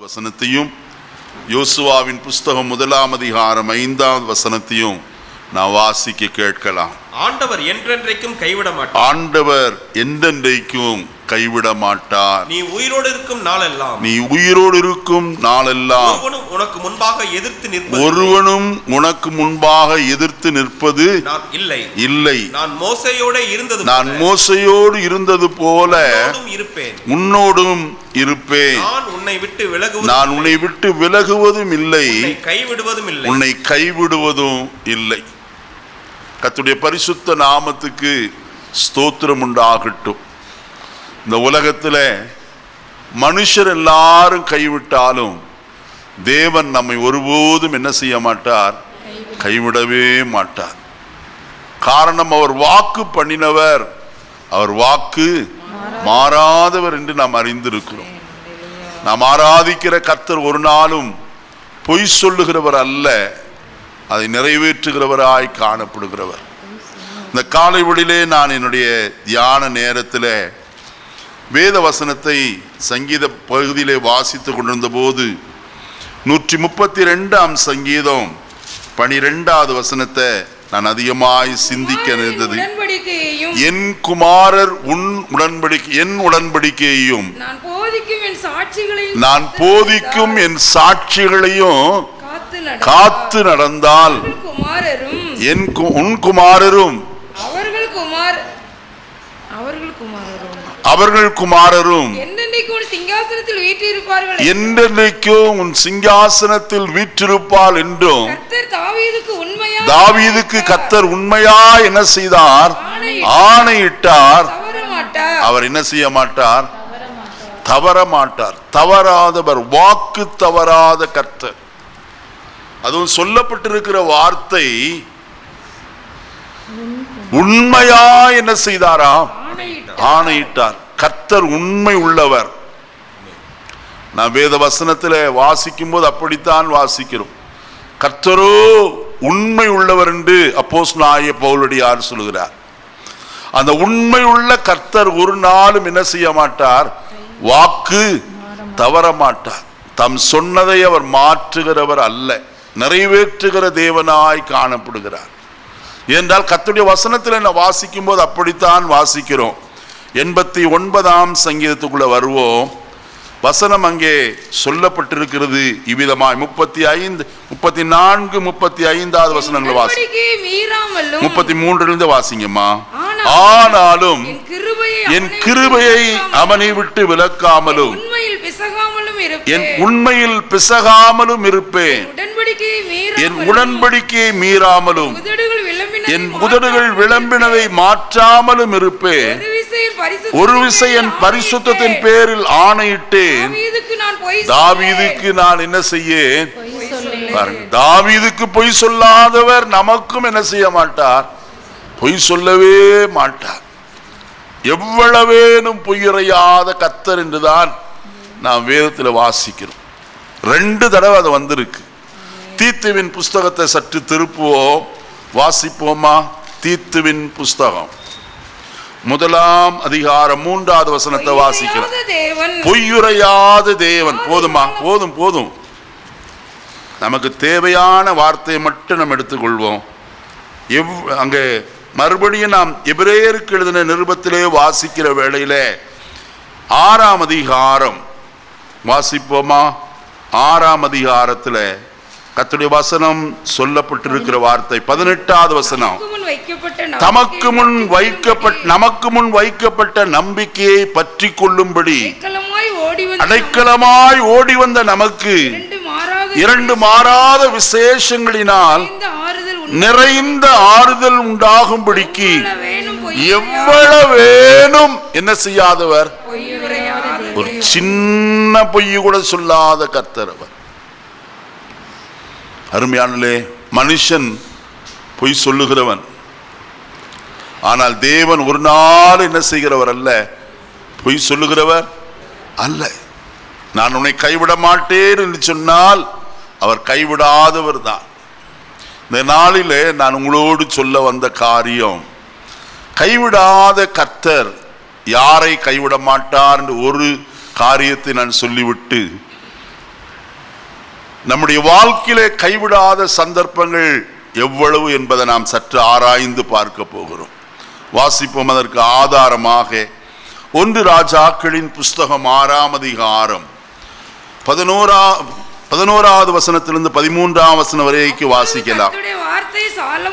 வசனத்தையும் யோசுவாவின் புஸ்தகம் 1ஆம் அதிகாரம் 5ஆவது வசனத்தையும் நான் வாசிக்க கேட்கலாம். ஆண்டவர் என்றென்றைக்கும் கைவிட மாட்டார். ஆண்டவர் என்றென்றைக்கும் கைவிட மாட்டார். நீ உயிரோடு இருக்கும் நாளெல்லாம் ஒருவனும் உனக்கு முன்பாக எதிர்த்து நிற்பது இல்லை. நான் மோசேயோடு இருந்தது போல உன்னோடும் இருப்பேன். நான் உன்னை விட்டு விலகுவதும் இல்லை, உன்னை கைவிடுவதும் இல்லை. கர்த்தருடைய பரிசுத்த நாமத்துக்கு ஸ்தோத்திரம் உண்டாகட்டும். இந்த உலகத்தில் மனுஷர் எல்லாரும் கைவிட்டாலும் தேவன் நம்மை ஒருபோதும் என்ன செய்ய மாட்டார்? கைவிடவே மாட்டார். காரணம், அவர் வாக்கு பண்ணினவர், அவர் வாக்கு மாறாதவர் என்று நாம் அறிந்திருக்கிறோம். நாம் ஆராதிக்கிற கர்த்தர் ஒரு நாளும் பொய் சொல்லுகிறவர் அல்ல, அதை நிறைவேற்றுகிறவராய் காணப்படுகிறவர். இந்த காலை வேளையிலே நான் என்னுடைய தியான நேரத்தில் வேத வசனத்தை சங்கீத பகுதியிலே வாசித்து கொண்டிருந்த போது 132ஆம் சங்கீதம் 12வது வசனத்தை நான் அதிகமாய் சிந்திக்க நேர்ந்தது. என் குமாரர் என் உடன்படிக்கையையும் நான் போதிக்கும் என் சாட்சிகளையும் காத்து நடந்தால் உன் குமாரரும் அவர்கள் குமாரரும் என்றென்றைக்கும் உன் சிங்காசனத்தில் வீற்றிருப்பார் என்றும் தாவீதுக்கு கர்த்தர் உண்மையா என்ன செய்தார்? ஆணையிட்டார். அவர் என்ன செய்ய மாட்டார்? தவற மாட்டார். தவறாதவர், வாக்கு தவறாத கர்த்தர். அதுவும் சொல்லப்பட்டிருக்கிற வார்த்தை உண்மையா என்ன செய்தாரா? ஆணையிட்டார். கர்த்தர் உண்மை உள்ளவர். நான் வேத வசனத்தில் வாசிக்கும் போது அப்படித்தான் வாசிக்கிறோம். கர்த்தரோ உண்மை உள்ளவர் என்று அப்போஸ்தலனாகிய பவுலடியார் சொல்கிறார். அந்த உண்மை உள்ள கர்த்தர் ஒரு நாளும் என்ன செய்ய மாட்டார்? வாக்கு தவற மாட்டார். தம் சொன்னதை அவர் மாற்றுகிறவர் அல்ல, நிறைவேற்றுகிற தேவனாய் காணப்படுகிறார். என்றால் கர்த்தருடைய வசனத்தில் என்ன வாசிக்கும் போது அப்படித்தான் வாசிக்கிறோம். 89ஆம் சங்கீதத்துக்குள்ள வருவோம். வசனம் அங்கே சொல்லப்பட்டிருக்கிறது இவ்விதமாய் 35, 34, 35வது வசனங்களை வாசி. 33 வாசிங்கம்மா. ஆனாலும் என் கிருபையை அவனை விட்டு விலக்காமலும் என் உண்மையில் பிசகாமலும் இருப்பேன். என் உடன்படிக்கையை மீறாமலும் என் உதடுகள் விளம்பினதை மாற்றாமலும் இருப்பேன். ஒரு விசை என் பரிசுத்தத்தின் பேரில் ஆணையிட்டேன். தாவீதுக்கு நான் என்ன செய்யேன்? தாவீதுக்கு பொய் சொல்லாதவர் நமக்கும் என்ன செய்ய மாட்டார்? பொய் சொல்லவே மாட்டார். எவ்வளவேனும் பொய்யுரையாத கர்த்தர் என்றுதான் நாம் வேதத்தில் வாசிக்கிறோம். 2 தடவை அது வந்திருக்கு. தீத்துவின் புஸ்தகத்தை சற்று திருப்புவோம், வாசிப்போமா? தீத்துவின் புஸ்தகம் 1ஆம் அதிகாரம் 3வது வசனத்தை வாசிக்கிறோம். பொய்யுரையாத தேவன். போதுமா? போதும். நமக்கு தேவையான வார்த்தையை மட்டும் நம்ம எடுத்துக்கொள்வோம். அங்கே மறுபடியும் நாம் எபிரேயருக்கு எழுதின நிருபத்திலே வாசிக்கிற வேளையில 6ஆம் அதிகாரம் வாசிப்போமா? 6ஆம் அதிகாரத்தில் கர்த்தருடைய வசனம் சொல்லப்பட்டிருக்கிற வார்த்தை 18வது வசனம். நமக்கு முன் வைக்கப்பட்ட நம்பிக்கையை பற்றி கொள்ளும்படி அடைக்கலமாய் ஓடி வந்த நமக்கு 2 மாறாத விசேஷங்களினால் நிறைந்த ஆறுதல் உண்டாகும்படிக்கு எவ்வளவேனும் என்ன செய்யாதவர்? ஒரு சின்ன பொய் கூட சொல்லாத கர்த்தர் அவர். அருமையானே, மனுஷன் பொய் சொல்லுகிறவன். ஆனால் தேவன் ஒரு நாள் என்ன செய்கிறவர் அல்ல, பொய் சொல்லுகிறவர் அல்ல. நான் உன்னை கைவிட மாட்டேன் என்று சொன்னால் அவர் கைவிடாதவர் தான். இந்த நாளிலே நான் உங்களோடு சொல்ல வந்த காரியம், கைவிடாத கர்த்தர் யாரை கைவிட மாட்டார் என்று ஒரு காரியத்தை நான் சொல்லிவிட்டு நம்முடைய வாழ்க்கையிலே கைவிடாத சந்தர்ப்பங்கள் எவ்வளவு என்பதை நாம் சற்று ஆராய்ந்து பார்க்க போகிறோம். வாசிப்போம். அதற்கு ஆதாரமாக 1 ராஜாக்களின் புஸ்தகம் 6ஆம் அதிகாரம் 11வது வசனத்திலிருந்து 13ஆம் வசனம் வரைக்கும் வாசிக்கலாம்.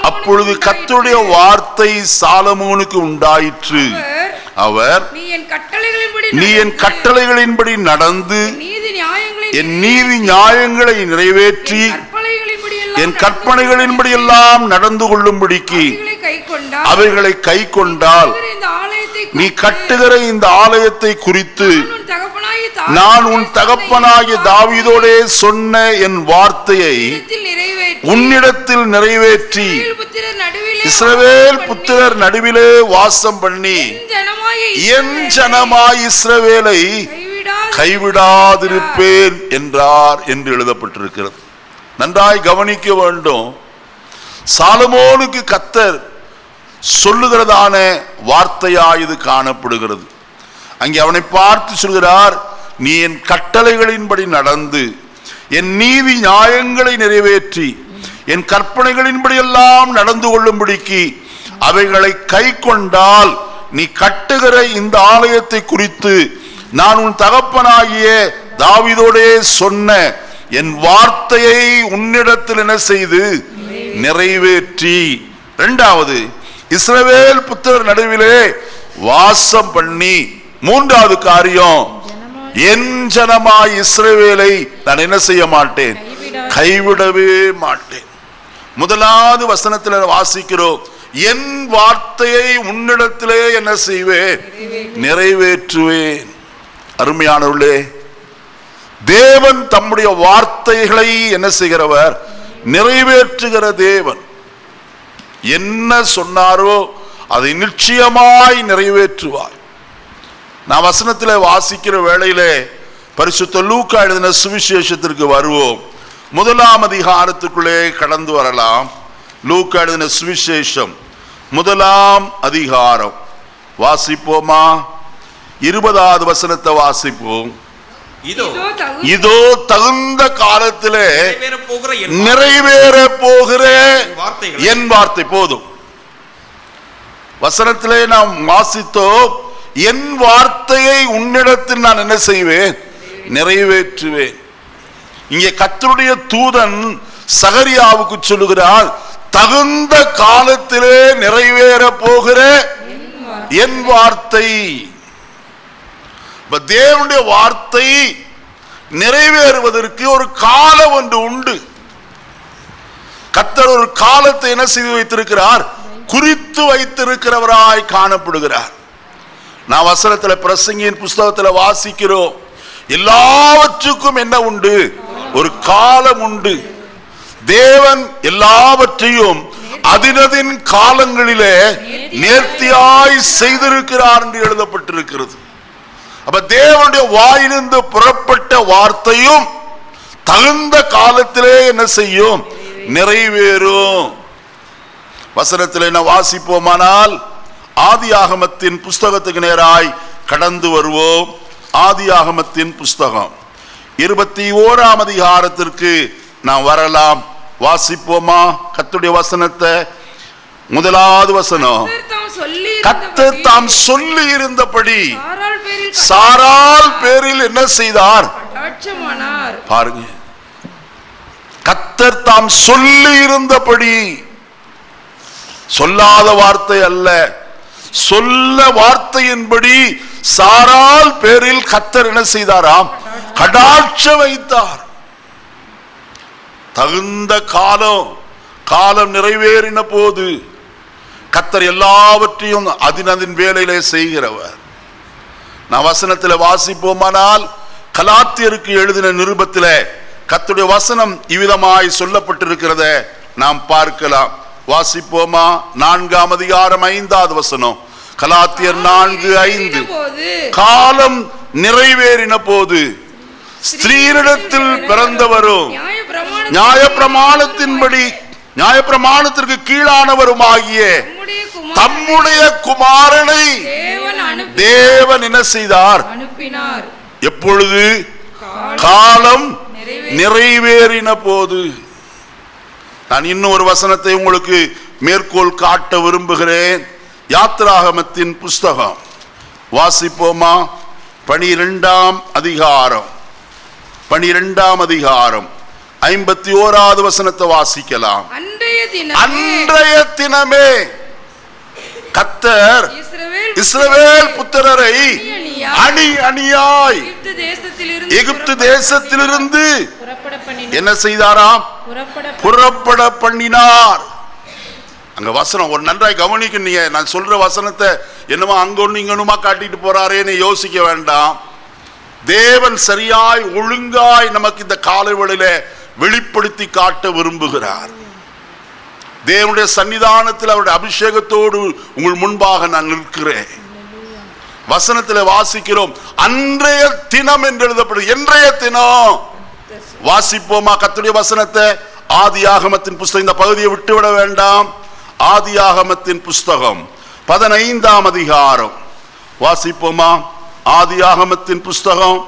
அப்பொழுது கர்த்தருடைய வார்த்தை சாலமோனுக்கு உண்டாயிற்று. அவர், நீ என் கட்டளைகளின்படி நடந்து என் நீதி நியாயங்களை நிறைவேற்றி என் கற்பனைகளின்படி எல்லாம் நடந்து கொள்ளும்படிக்கு அவைகளை கை கொண்டால் நீ கட்டுகிற இந்த ஆலயத்தை குறித்து நான் உன் தகப்பனாகிய தாவீதோடே சொன்ன என் வார்த்தையை உன்னிடத்தில் நிறைவேற்றி இஸ்ரவேல் புத்திரர் நடுவிலே வாசம் பண்ணி என் ஜனமாய் இஸ்ரவேலை கைவிடாதிருப்பேன் என்றார் என்று எழுதப்பட்டிருக்கிறது. நன்றாய் கவனிக்க வேண்டும். சாலமோனுக்கு கர்த்தர் சொல்லுகிறதான வார்த்தையாய் இது காணப்படுகிறது. அங்கே அவனை பார்த்து சொல்கிறார், நீ என் கட்டளைகளின்படி நடந்து என் நீதி நியாயங்களை நிறைவேற்றி என் கற்பனைகளின்படி எல்லாம் நடந்து கொள்ளும்படிக்கு அவைகளை கை கொண்டால் நீ கட்டுகிற இந்த ஆலயத்தை குறித்து நான் உன் தகப்பனாகிய தாவீதோடே சொன்ன என் வார்த்தையை உன்னிடத்தில் என்ன செய்து நிறைவேற்றி, இரண்டாவது இஸ்ரவேல் புத்திரர் நடுவிலே வாசம் பண்ணி, மூன்றாவது காரியம் என் ஜனமாய் இஸ்ரவேலை நான் என்ன செய்ய மாட்டேன், கைவிடவே மாட்டேன். முதலாவது வசனத்தில் வாசிக்கிறோம், என் வார்த்தையை உன்னிடத்திலே என்ன செய்வேன், நிறைவேற்றுவேன். அருமையானவர்களே, தேவன் தம்முடைய வார்த்தைகளை என்ன செய்கிறவர், நிறைவேற்றுகிற தேவன். என்ன சொன்னாரோ அதை நிச்சயமாய் நிறைவேற்றுவார். நான் வசனத்தில் வாசிக்கிற வேளையிலே பரிசுத்த லூக்கா எழுதின சுவிசேஷத்திற்கு வருவோம். 1ஆம் அதிகாரத்துக்குள்ளே கடந்து வரலாம். லூக்கா எழுதின சுவிசேஷம் 1ஆம் அதிகாரம் வாசிப்போமா? 20வது வசனத்தை வாசிப்போம். இதோ தகுந்த காலத்திலே நிறைவேற போகிற என் வார்த்தை. போதும். வசனத்திலே நாம் வாசித்தோம், என் வார்த்தையை உன்னிடத்தில் நான் என்ன செய்வேன், நிறைவேற்றுவேன். இங்கே கர்த்தருடைய தூதன் சகரியாவுக்கு சொல்லுகிறார், தகுந்த காலத்திலே நிறைவேற போகிற என் வார்த்தை. தேவனுடைய வார்த்தை நிறைவேறுவதற்கு ஒரு காலம் ஒன்று உண்டு. கர்த்தர் ஒரு காலத்தை என்ன செய்து வைத்திருக்கிறார், குறித்து வைத்திருக்கிறவராய் காணப்படுகிறார். நான் வசனத்தில் பிரசங்கியின் புஸ்தகத்தில் வாசிக்கிறோம், எல்லாவற்றுக்கும் என்ன உண்டு, ஒரு காலம் உண்டு. தேவன் எல்லாவற்றையும் அதினதின் காலங்களிலே நேர்த்தியாய் செய்திருக்கிறார் என்று எழுதப்பட்டிருக்கிறது. அப்ப தேவனுடைய வாயிலிருந்து புறப்பட்ட வார்த்தையும் தகுந்த காலத்திலே என்ன செய்யும், நிறைவேறும். வசனத்தில் என்ன வாசிப்போமானால் ஆதியாகமத்தின் புஸ்தகத்துக்கு நேராய் கடந்து வருவோம். ஆதியாகமத்தின் புஸ்தகம் 21ஆம் அதிகாரத்திற்கு நாம் வரலாம். வாசிப்போமா கர்த்தருடைய வசனத்தை? முதலாவது வசனம், கர்த்தர் தாம் சொல்லி இருந்தபடி சாராள் பேரில் என்ன செய்தார், பாருங்க. கர்த்தர் தாம் சொல்லி இருந்தபடி, சொல்லாத வார்த்தை அல்ல, சொல்ல வார்த்தையின்படி சாராள் பேரில் கர்த்தர் என்ன செய்தாராம், கடாட்ச வைத்தார். தகுந்த காலம் நிறைவேறின போது கர்த்தர் எல்லாவற்றையும் அதின் வேலையிலே செய்கிறவர். நான் வசனத்தில் வாசிப்போமானால் கலாத்தியருக்கு எழுதின நிருபத்திலே கர்த்தருடைய வசனம் இவ்விதமாய் சொல்லப்பட்டிருக்கிறத நாம் பார்க்கலாம். வாசிப்போமா? 4ஆம் அதிகாரம் 5வது வசனம். கலாத்தியர் 4:5. காலம் நிறைவேறின போது ஸ்திரீரிடத்தில் பிறந்தவரும் நியாயப்பிரமாணத்தின்படி நியாயப்பிரமாணத்திற்கு கீழானவருமாகிய தம்முடைய குமாரனை தேவன் என்ன செய்தார், எப்பொழுது காலம் நிறைவேறின போது. நான் இன்னும் ஒரு வசனத்தை உங்களுக்கு மேற்கோள் காட்ட விரும்புகிறேன். யாத்திராகமத்தின் புஸ்தகம் வாசிப்போமா? 12ஆம் அதிகாரம் 51வது வசனத்தை வாசிக்கலாம். அன்றைய தினமே கர்த்தர் இஸ்ரவேல் புத்திரரை அணி அணியாய் எகிப்து தேசத்திலிருந்து என்ன செய்தாராம்? புறப்பட பண்ணினார். அங்க வசனம் ஒரு நன்றாய் கவனிக்கீங்க. நான் சொல்ற வசனத்தை என்னமா அங்க ஒண்ணு இங்க ஒண்ணுமா காட்டிட்டு போறாரேன்னு யோசிக்க வேண்டாம். தேவன் சரியாய் ஒழுங்காய் நமக்கு இந்த காலவெளியில வெளிப்படுத்தி காட்ட விரும்புகிறார். தேவனுடைய சன்னிதானத்தில் அவருடைய அபிஷேகத்தோடு உங்கள் முன்பாக நான் நிற்கிறேன். வசனத்தில் வாசிக்கிறோம், அன்றைய தினம் என்று எழுதப்படும். என்றைய தினம் வாசிப்போமா கர்த்தருடைய வசனத்தை? ஆதியாகமத்தின் புஸ்தகம், இந்த பகுதியை விட்டுவிட வேண்டாம். ஆதியாகமத்தின் புஸ்தகம் 15ஆம் அதிகாரம் வாசிப்போமா? ஆதியாகமத்தின் புஸ்தகம்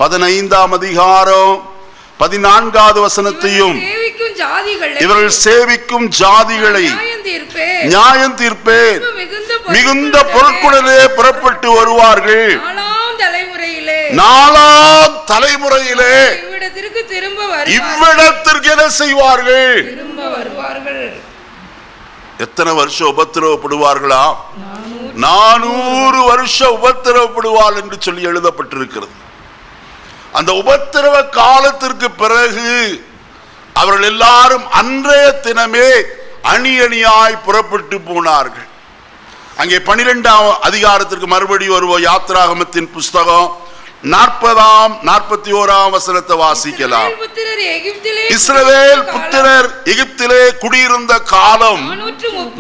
15ஆம் அதிகாரம் 14வது வசனத்தையும், இவர்கள் சேவிக்கும் ஜாதிகளை நியாயம் தீர்ப்பேன், மிகுந்த பொருட்களுடனே புறப்பட்டு வருவார்கள், 4ஆம் தலைமுறையிலே இவ்விடத்திற்கு என்ன செய்வார்கள்? எத்தனை வருஷம் உபத்திரவப்படுவார்களா? 400 வருஷம் உபத்திரவப்படுவார் என்று சொல்லி எழுதப்பட்டிருக்கிறது. அந்த உபத்திரவ காலத்திற்கு பிறகு அவர்கள் எல்லாரும் அன்றைய தினமே அணி அணியாய் புறப்பட்டு போனார்கள். அங்கே 12ஆம் அதிகாரத்திற்கு மறுபடியும் வருவோம். யாத்திராகமத்தின் புஸ்தகம் 41ஆம் வசனத்தை வாசிக்கலாம். இஸ்ரவேல் புத்திரர் எகிப்திலே குடியிருந்த காலம்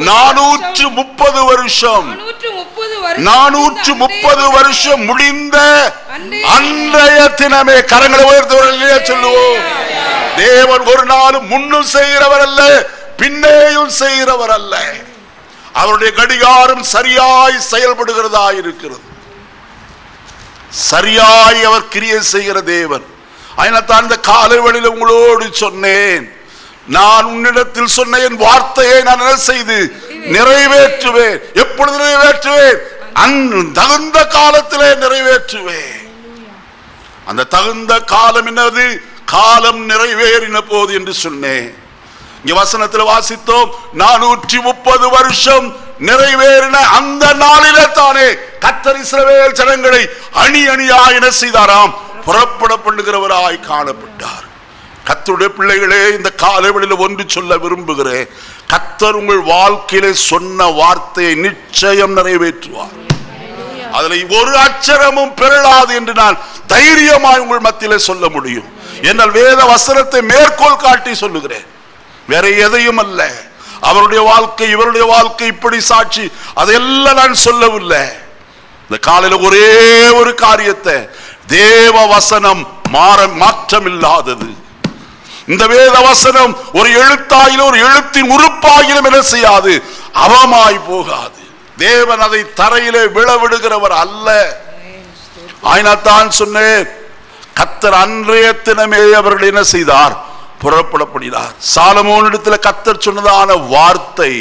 430 வருஷம். 430 வருஷம் முடிந்த அன்றைய தினமே, கரங்களை உயர்த்தவர்களே சொல்லுவோம், தேவன் ஒரு நாளும் முன்னும் செய்கிறவர் அல்ல, பின்னேயும் செய்கிறவர் அல்ல. அவருடைய கடிகாரம் சரியாய் செயல்படுகிறதா இருக்கிறது. சரியாய் அவர் கிரியை செய்கிற தேவன். அதனால்தான் இந்த காலைவெளியில் உங்களோடு சொன்னேன், நான் உன்னிடத்தில் சொன்ன என் வார்த்தையை நான் என்ன செய்து நிறைவேற்றுவேன். எப்பொழுது நிறைவேற்றுவேன்? தகுந்த காலத்திலே நிறைவேற்றுவேன். அந்த தகுந்த காலம் என்னது? காலம் நிறைவேறின போது என்று சொன்னேன். இங்க வசனத்தில் வாசித்தோம், 430 வருஷம் நிறைவேறின அந்த நாளிலே தானே கர்த்தர் இஸ்ரவேல் ஜனங்களை அணி அணியாய் என்ன செய்தாராம்? புறப்பட பண்ணுகிறவராய் காணப்பட்டார். கர்த்தருடைய பிள்ளைகளே, இந்த காலைவெளியில் ஒன்று சொல்ல விரும்புகிறேன். கர்த்தர் உங்கள் வாழ்க்கையிலே சொன்ன வார்த்தையை நிச்சயம் நிறைவேற்றுவார். அதுல ஒரு அச்சரமும் பிறழாது என்று நான் தைரியமாய் உங்கள் மத்தியிலே சொல்ல முடியும். என்னால் வேத வசனத்தை மேற்கோள் காட்டி சொல்லுகிறேன், வேற எதையும் அல்ல. அவருடைய வாழ்க்கை, இவருடைய வாழ்க்கை இப்படி சாட்சி, அதையெல்லாம் நான் சொல்லவில்லை. இந்த காலையில் ஒரே ஒரு காரியத்தை, தேவ வசனம் மாற்றம் இல்லாதது. இந்த வேத வசனம் ஒரு எழுத்தாயிலும் ஒரு எழுத்தின் உறுப்பாயிலும் என்ன செய்யாது? அவமாய் போகாது. தேவன் அதை தரையிலே விழவிடுகிறவர் அல்ல. ஆயினாத்தான் சொன்னேன், கர்த்தர் அன்றைய தினமே அவர்கள் என்ன செய்தார்? புறப்படப்படினார். சாலமோனிடத்தில் கர்த்தர் சொன்னதான வார்த்தை,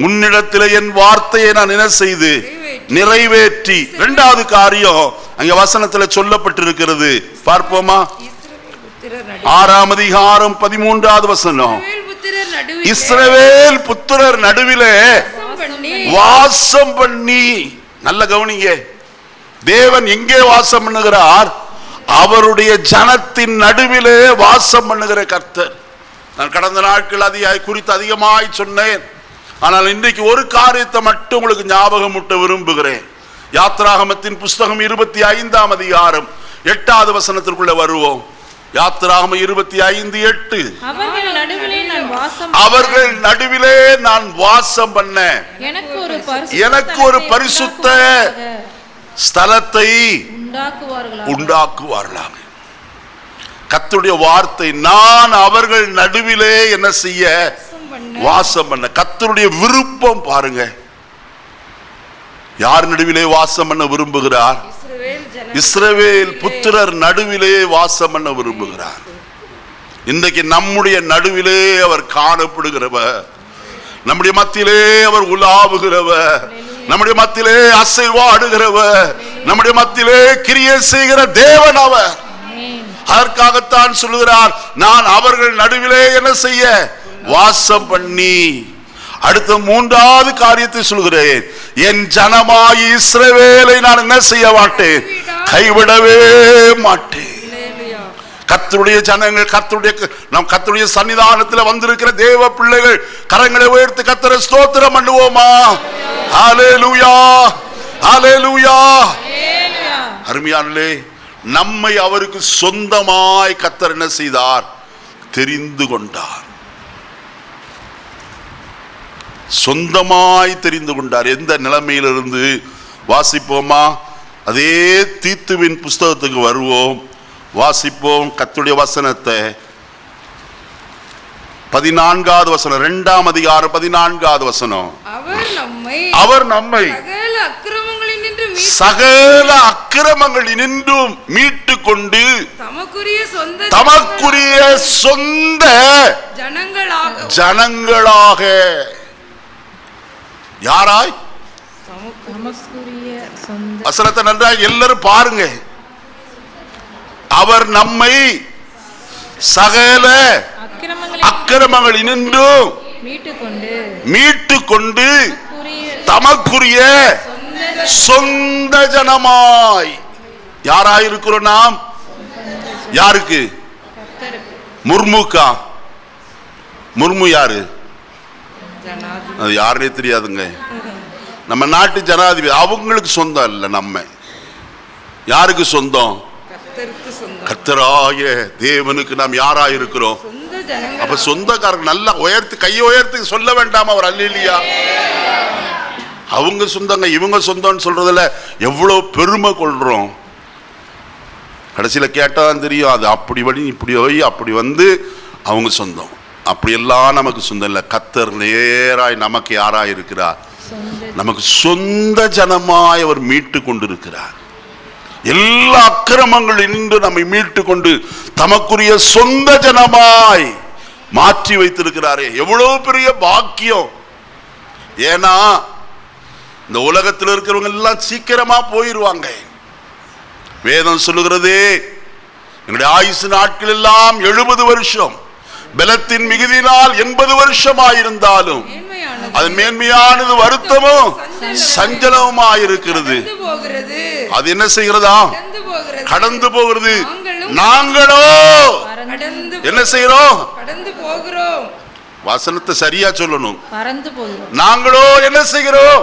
உன்னிடத்தில் என் வார்த்தையை நான் என்ன செய்து நிறைவேற்றி. இரண்டாவது காரியம் அங்க வசனத்தில் சொல்லப்பட்டிருக்கிறது, பார்ப்போமா? 6ஆம் அதிகாரம் 13வது வசனம். இஸ்ரவேல் புத்திரர் நடுவிலே வாசம் பண்ணி. நல்ல கவனிங்க, தேவன் எங்கே வாசம் பண்ணுகிறார்? அவருடைய ஜனத்தின் நடுவிலே வாசம் பண்ணுகிற கர்த்தர். நான் கடந்த நாட்கள் குறித்து அதிகமாய் சொன்னேன். ஆனால் இன்றைக்கு ஒரு காரியத்தை மட்டும் உங்களுக்கு ஞாபகம் ஊட்ட விரும்புகிறேன். யாத்திராகமத்தின் புஸ்தகம் 25ஆம் அதிகாரம் 8வது வசனத்திற்குள்ள வருவோம். யாத்திராகமம் 25:8. அவர்கள் நடுவிலே நான் வாசம் பண்ண எனக்கு ஒரு பரிசுத்த ஸ்தலத்தை உண்டாக்குவார்களாக. கர்த்தருடைய வார்த்தை, நான் அவர்கள் நடுவிலே என்ன செய்ய? வாசம் பண்ண. கர்த்தருடைய விருப்பம் பாருங்க. யார் நடுவிலே வாசம் பண்ண விரும்புகிறார்? இஸ்ரவேல் புத்திரர் நடுவிலே வாசம் பண்ண விரும்புகிறார். இன்றைக்கு நம்முடைய நடுவிலே அவர் காணப்படுகிறவர், நம்முடைய மத்தியிலே அவர் உலாவுகிறவர், நம்முடைய மத்தியிலே அசைவாடுகிறவர், நம்முடைய மத்தியிலே கிரியை செய்கிற தேவன் அவர். அதற்காகத்தான் சொல்லுகிறார், நான் அவர்கள் நடுவிலே என்ன செய்ய வாசம் பண்ணி. அடுத்த மூன்றாவது காரியத்தை சொல்கிறேன், என் ஜனமாய் இஸ்ரவேலை நான் என்ன செய்ய மாட்டேன், கைவிடவே மாட்டேன். கர்த்தருடைய ஜனங்கள், கர்த்தருடைய சன்னிதானத்தில் வந்திருக்கிற தேவ பிள்ளைகள் கரங்களை உயர்த்தி கர்த்தரை ஸ்தோத்திரம் பண்ணுவோமா? ஹல்லேலூயா, ஹல்லேலூயா. அருமையானே, நம்மை அவருக்கு சொந்தமாய் கர்த்தர் என்ன செய்தார், தெரிந்து கொண்டார். சொந்தமாய் தெரிந்து கொண்டார். எந்த நிலைமையிலிருந்து வாசிப்போமா? அதே தீத்துவின் புஸ்தகத்துக்கு வருவோம், வாசிப்போம் கர்த்தருடைய வசனத்தை. 14வது வசனம், 2ஆம் அதிகாரம் 14வது வசனம். அவர் நம்மை சகல அக்கிரமங்களினின்றும் மீட்டு கொண்டு தமக்குரிய சொந்த ஜனங்களாக. யாராய்? வசனத்தை நன்றாக எல்லாரும் பாருங்க. அவர் நம்மை சகல அக்கிரமங்களினின்றும் மீட்டு கொண்டு தமக்குரிய சொந்த ஜனமாய். யாராயிருக்கிறோம் நாம்? யாருக்கு? முர்முக்கா. முர்மு யாரு? அது யாருனே தெரியாதுங்க. நம்ம நாட்டு ஜனாதிபதி, அவங்களுக்கு சொந்தம் இல்லை. நம்ம யாருக்கு சொந்தம்? கர்த்தராகிய தேவனுக்கு நாம் யாராயிருக்கிறோம்? அப்ப சொந்தக்காரங்க நல்லா உயர்த்து, கையை உயர்த்து சொல்ல வேண்டாமா ஒரு அல்லேலூயா? அவங்க சொந்தங்க, இவங்க சொந்தம்னு சொல்றதுல எவ்வளவு பெருமை கொள்றோம். கடைசியில கேட்டாதான் தெரியும், அது அப்படி வழி இப்படி போய் அப்படி வந்து அவங்க சொந்தம். அப்படியெல்லாம் நமக்கு சொந்தம் இல்லை. கர்த்தர் நேராய் நமக்கு யாராய் இருக்கிறார்? நமக்கு சொந்த ஜனமாய் அவர் மீட்டு கொண்டிருக்கிறார். எல்லா அக்கிரமங்களில் நின்று நம்மை மீட்டு கொண்டு தமக்குரிய சொந்த ஜனமாய் மாற்றி வைத்திருக்கிறாரே, எவ்வளவு பெரிய பாக்கியம். ஏன்னா இந்த உலகத்தில் இருக்கிறவங்க எல்லாம் சீக்கிரமா போயிருவாங்க. வேதம் சொல்லுகிறதே, என்னுடைய ஆயுசு நாட்கள் எல்லாம் 70 வருஷம், பலத்தின் மிகுதியினால் 80 வருஷமாயிருந்தாலும் அது மேன்மையானது வருத்தமும் சஞ்சலமுமாயிருக்கிறது. அது என்ன செய்கிறதா? கடந்து போகிறது. நாங்களோ என்ன செய்கிறோம்? வசனத்தை சரியா சொல்லணும். நாங்களோ என்ன செய்கிறோம்?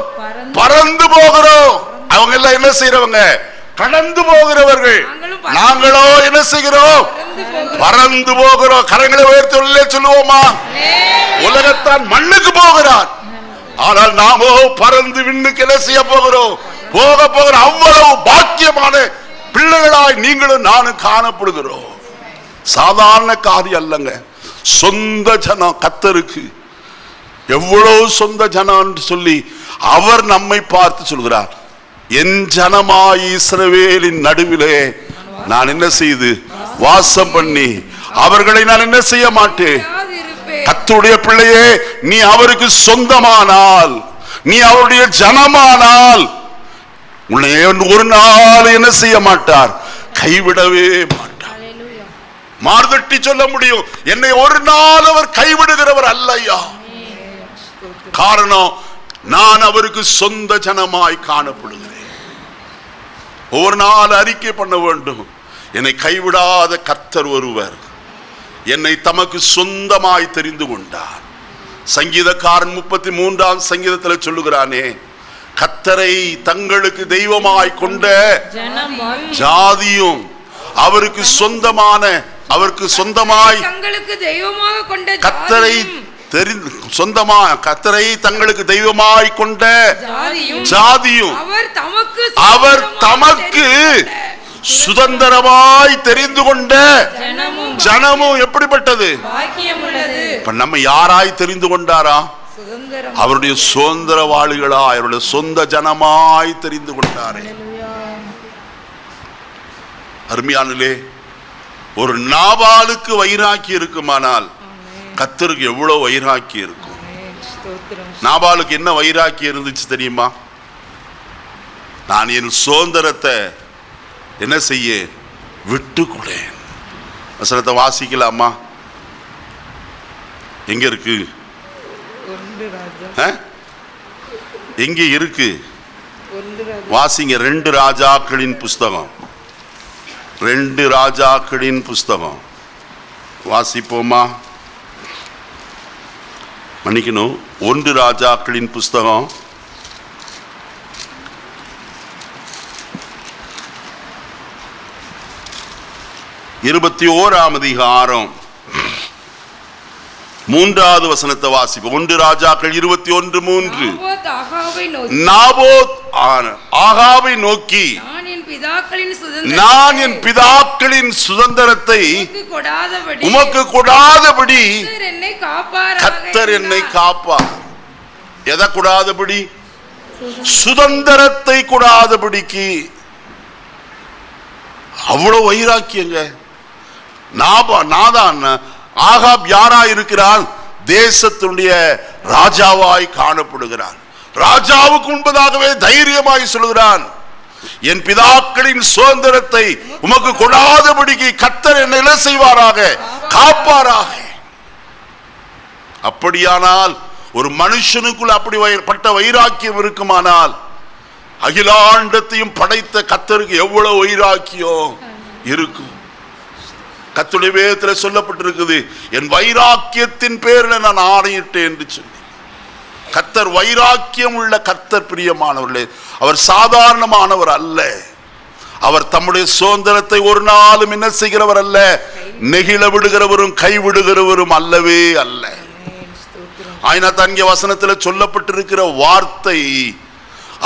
பறந்து போகிறோம். அவங்க எல்லாம் என்ன செய்யறவங்க? கடந்து போகிறவர்கள். நாங்களோ என்ன செய்கிறோம்? பறந்து போகிறோம். கரங்களை உயர்த்தி சொல்லுவோமா? உலகத்தான் மண்ணுக்கு போகிறார், ஆனால் நாமோ பறந்து விண்ணுக்கு என்ன செய்ய போகிறோம்? போகிற அவ்வளவு பாக்கியமான பிள்ளைகளாய் நீங்களும் நானும் காணப்படுகிறோம். சாதாரண காரியம் அல்லங்க. சொந்த ஜனம் கர்த்தருக்கு எவ்வளவு சொந்த ஜனம் சொல்லி அவர் நம்மை பார்த்து சொல்கிறார், என் ஜனமாய் இஸ்ரவேலின் நடுவிலே நான் என்ன செய்து வாசம் பண்ணி அவர்களை நான் என்ன செய்ய மாட்டேன். கர்த்தருடைய பிள்ளையே, நீ அவருக்கு சொந்தமானால், நீ அவருடைய ஜனமானால் உன்னை ஒரு நாள் என்ன செய்ய மாட்டார்? கைவிடவே மாட்டார். மார்தட்டி சொல்ல முடியும், என்னை ஒரு நாள் அவர் கைவிடுகிறவர் அல்லையா. காரணம், நான் அவருக்கு சொந்த ஜனமாய் காணப்படுகிறேன். ஒவ்வொரு நாள் அறிக்கை பண்ண வேண்டும், என்னை கைவிடாத கர்த்தர் ஒருவர் என்னை தமக்கு சொந்தமாய் தெரிந்து கொண்டார். சங்கீதக்காரன் 33ஆம் சங்கீதத்தில் சொல்லுகிறானே, கர்த்தரை தங்களுக்கு தெய்வமாய் கொண்ட ஜாதியும் அவருக்கு சொந்தமான, அவருக்கு சொந்தமாய் கர்த்தரை கர்த்தரை தங்களுக்கு தெய்வமாய் கொண்ட ஜாதியும் அவர் தமக்கு சுதந்திரமாய் தெரிந்து கொண்ட ஜனமும் எப்படிப்பட்டது? நம்ம யாராய் தெரிந்து கொண்டாரா? அவருடைய சுதந்திரவாளிகளா, அவருடைய சொந்த ஜனமாய் தெரிந்து கொண்டாரே. அருமையானே, ஒரு நாபாலுக்கு வைராக்கி இருக்குமானால் கர்த்தருக்கு எவ்வளவு வைராக்கி இருக்கும். நாபாலுக்கு என்ன வைராக்கி இருந்துச்சு தெரியுமா? நான் என் சுதந்திரத்தை என்ன செய்ய விட்டுக்கொண்டேன். வசனத்தை வாசிக்கலாமா? எங்க இருக்கு? எங்க இருக்கு? வாசிங்க. 2 ராஜாக்களின் புஸ்தகம், 2 ராஜாக்களின் புஸ்தகம் வாசிப்போமா? மன்னிக்கணும், 1 ராஜாக்களின் புஸ்தகம் 21ஆம் அதிகாரம் 3வது வசனத்தை வாசிப்போம். 1 ராஜாக்கள் 21:3. நாபோத் ஆகாபை நோக்கி, நான் என் பிதாக்களின் சுதந்திரத்தை உமக்கு கொடாதபடி கர்த்தர் என்னை காப்பார். எதை கொடாதபடி? சுதந்திரத்தை கொடாதபடிக்கு. அவ்வளவு வைராக்கியங்க. ஆகாப் யாரா இருக்கிறான்? தேசத்துடைய ராஜாவாய் காணப்படுகிறான். ராஜாவுக்கு முன்பதாகவே தைரியமாய் சொல்கிறான், என் பிதாக்களின் சுதந்திரத்தை உமக்கு கொடாதபடிக்கு கர்த்தர் என்னை என்ன செய்வாராக? காப்பாராக. அப்படியானால் ஒரு மனுஷனுக்குள் அப்படிப்பட்ட வைராக்கியம் இருக்குமானால் அகிலாண்டத்தையும் படைத்த கர்த்தருக்கு எவ்வளவு வைராக்கியம் இருக்கும். கர்த்தருடைய வேதத்தில் சொல்லப்பட்டிருக்குது, என் வைராக்கியத்தின் பேரில் நான் ஆணையிட்டேன் என்று சொல்லி. கர்த்தர் வைராக்கியம் உள்ள கர்த்தர். பிரியமானவர்களே, அவர் சாதாரணமானவர் அல்ல. அவர் தம்முடைய சுதந்திரத்தை ஒரு நாளும் என்ன செய்கிறவர் அல்ல, நெகிழ விடுகிறவரும் கைவிடுகிறவரும் அல்லவே அல்ல. ஆயினாத்தான் இங்கே வசனத்தில் சொல்லப்பட்டிருக்கிற வார்த்தை,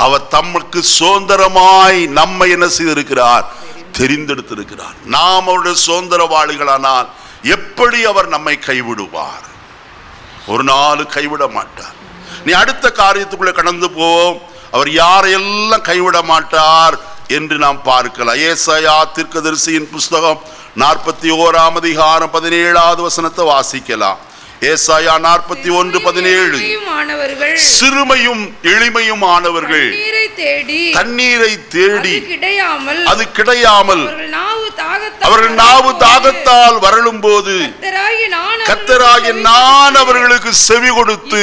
அவர் தமக்கு சுதந்திரமாய் நம்மை என்ன செய்திருக்கிறார்? தெரிந்தெடுத்திருக்கிறார். நாம் அவருடைய சுதந்திரவாளிகளானால் எப்படி அவர் நம்மை கைவிடுவார்? ஒரு நாள் கைவிட மாட்டார். நீ அடுத்த காரியத்துக்குள்ள கடந்து போவோம். அவர் யாரையெல்லாம் கைவிட மாட்டார் என்று நாம் பார்க்கலாம். ஏசாயா தீர்க்கதரிசியின் புஸ்தகம் 41ஆம் அதிகாரம் 17வது வசனத்தை வாசிக்கலாம். ஏசாயா 41:17. சிறுமையும் எளிமையுமானவர்கள் தண்ணீரை தேடி அது கிடையாமல் அவர்கள் நாவு தாகத்தால் வரலும் போது கர்த்தராகிய நான் அவர்களுக்கு செவி கொடுத்து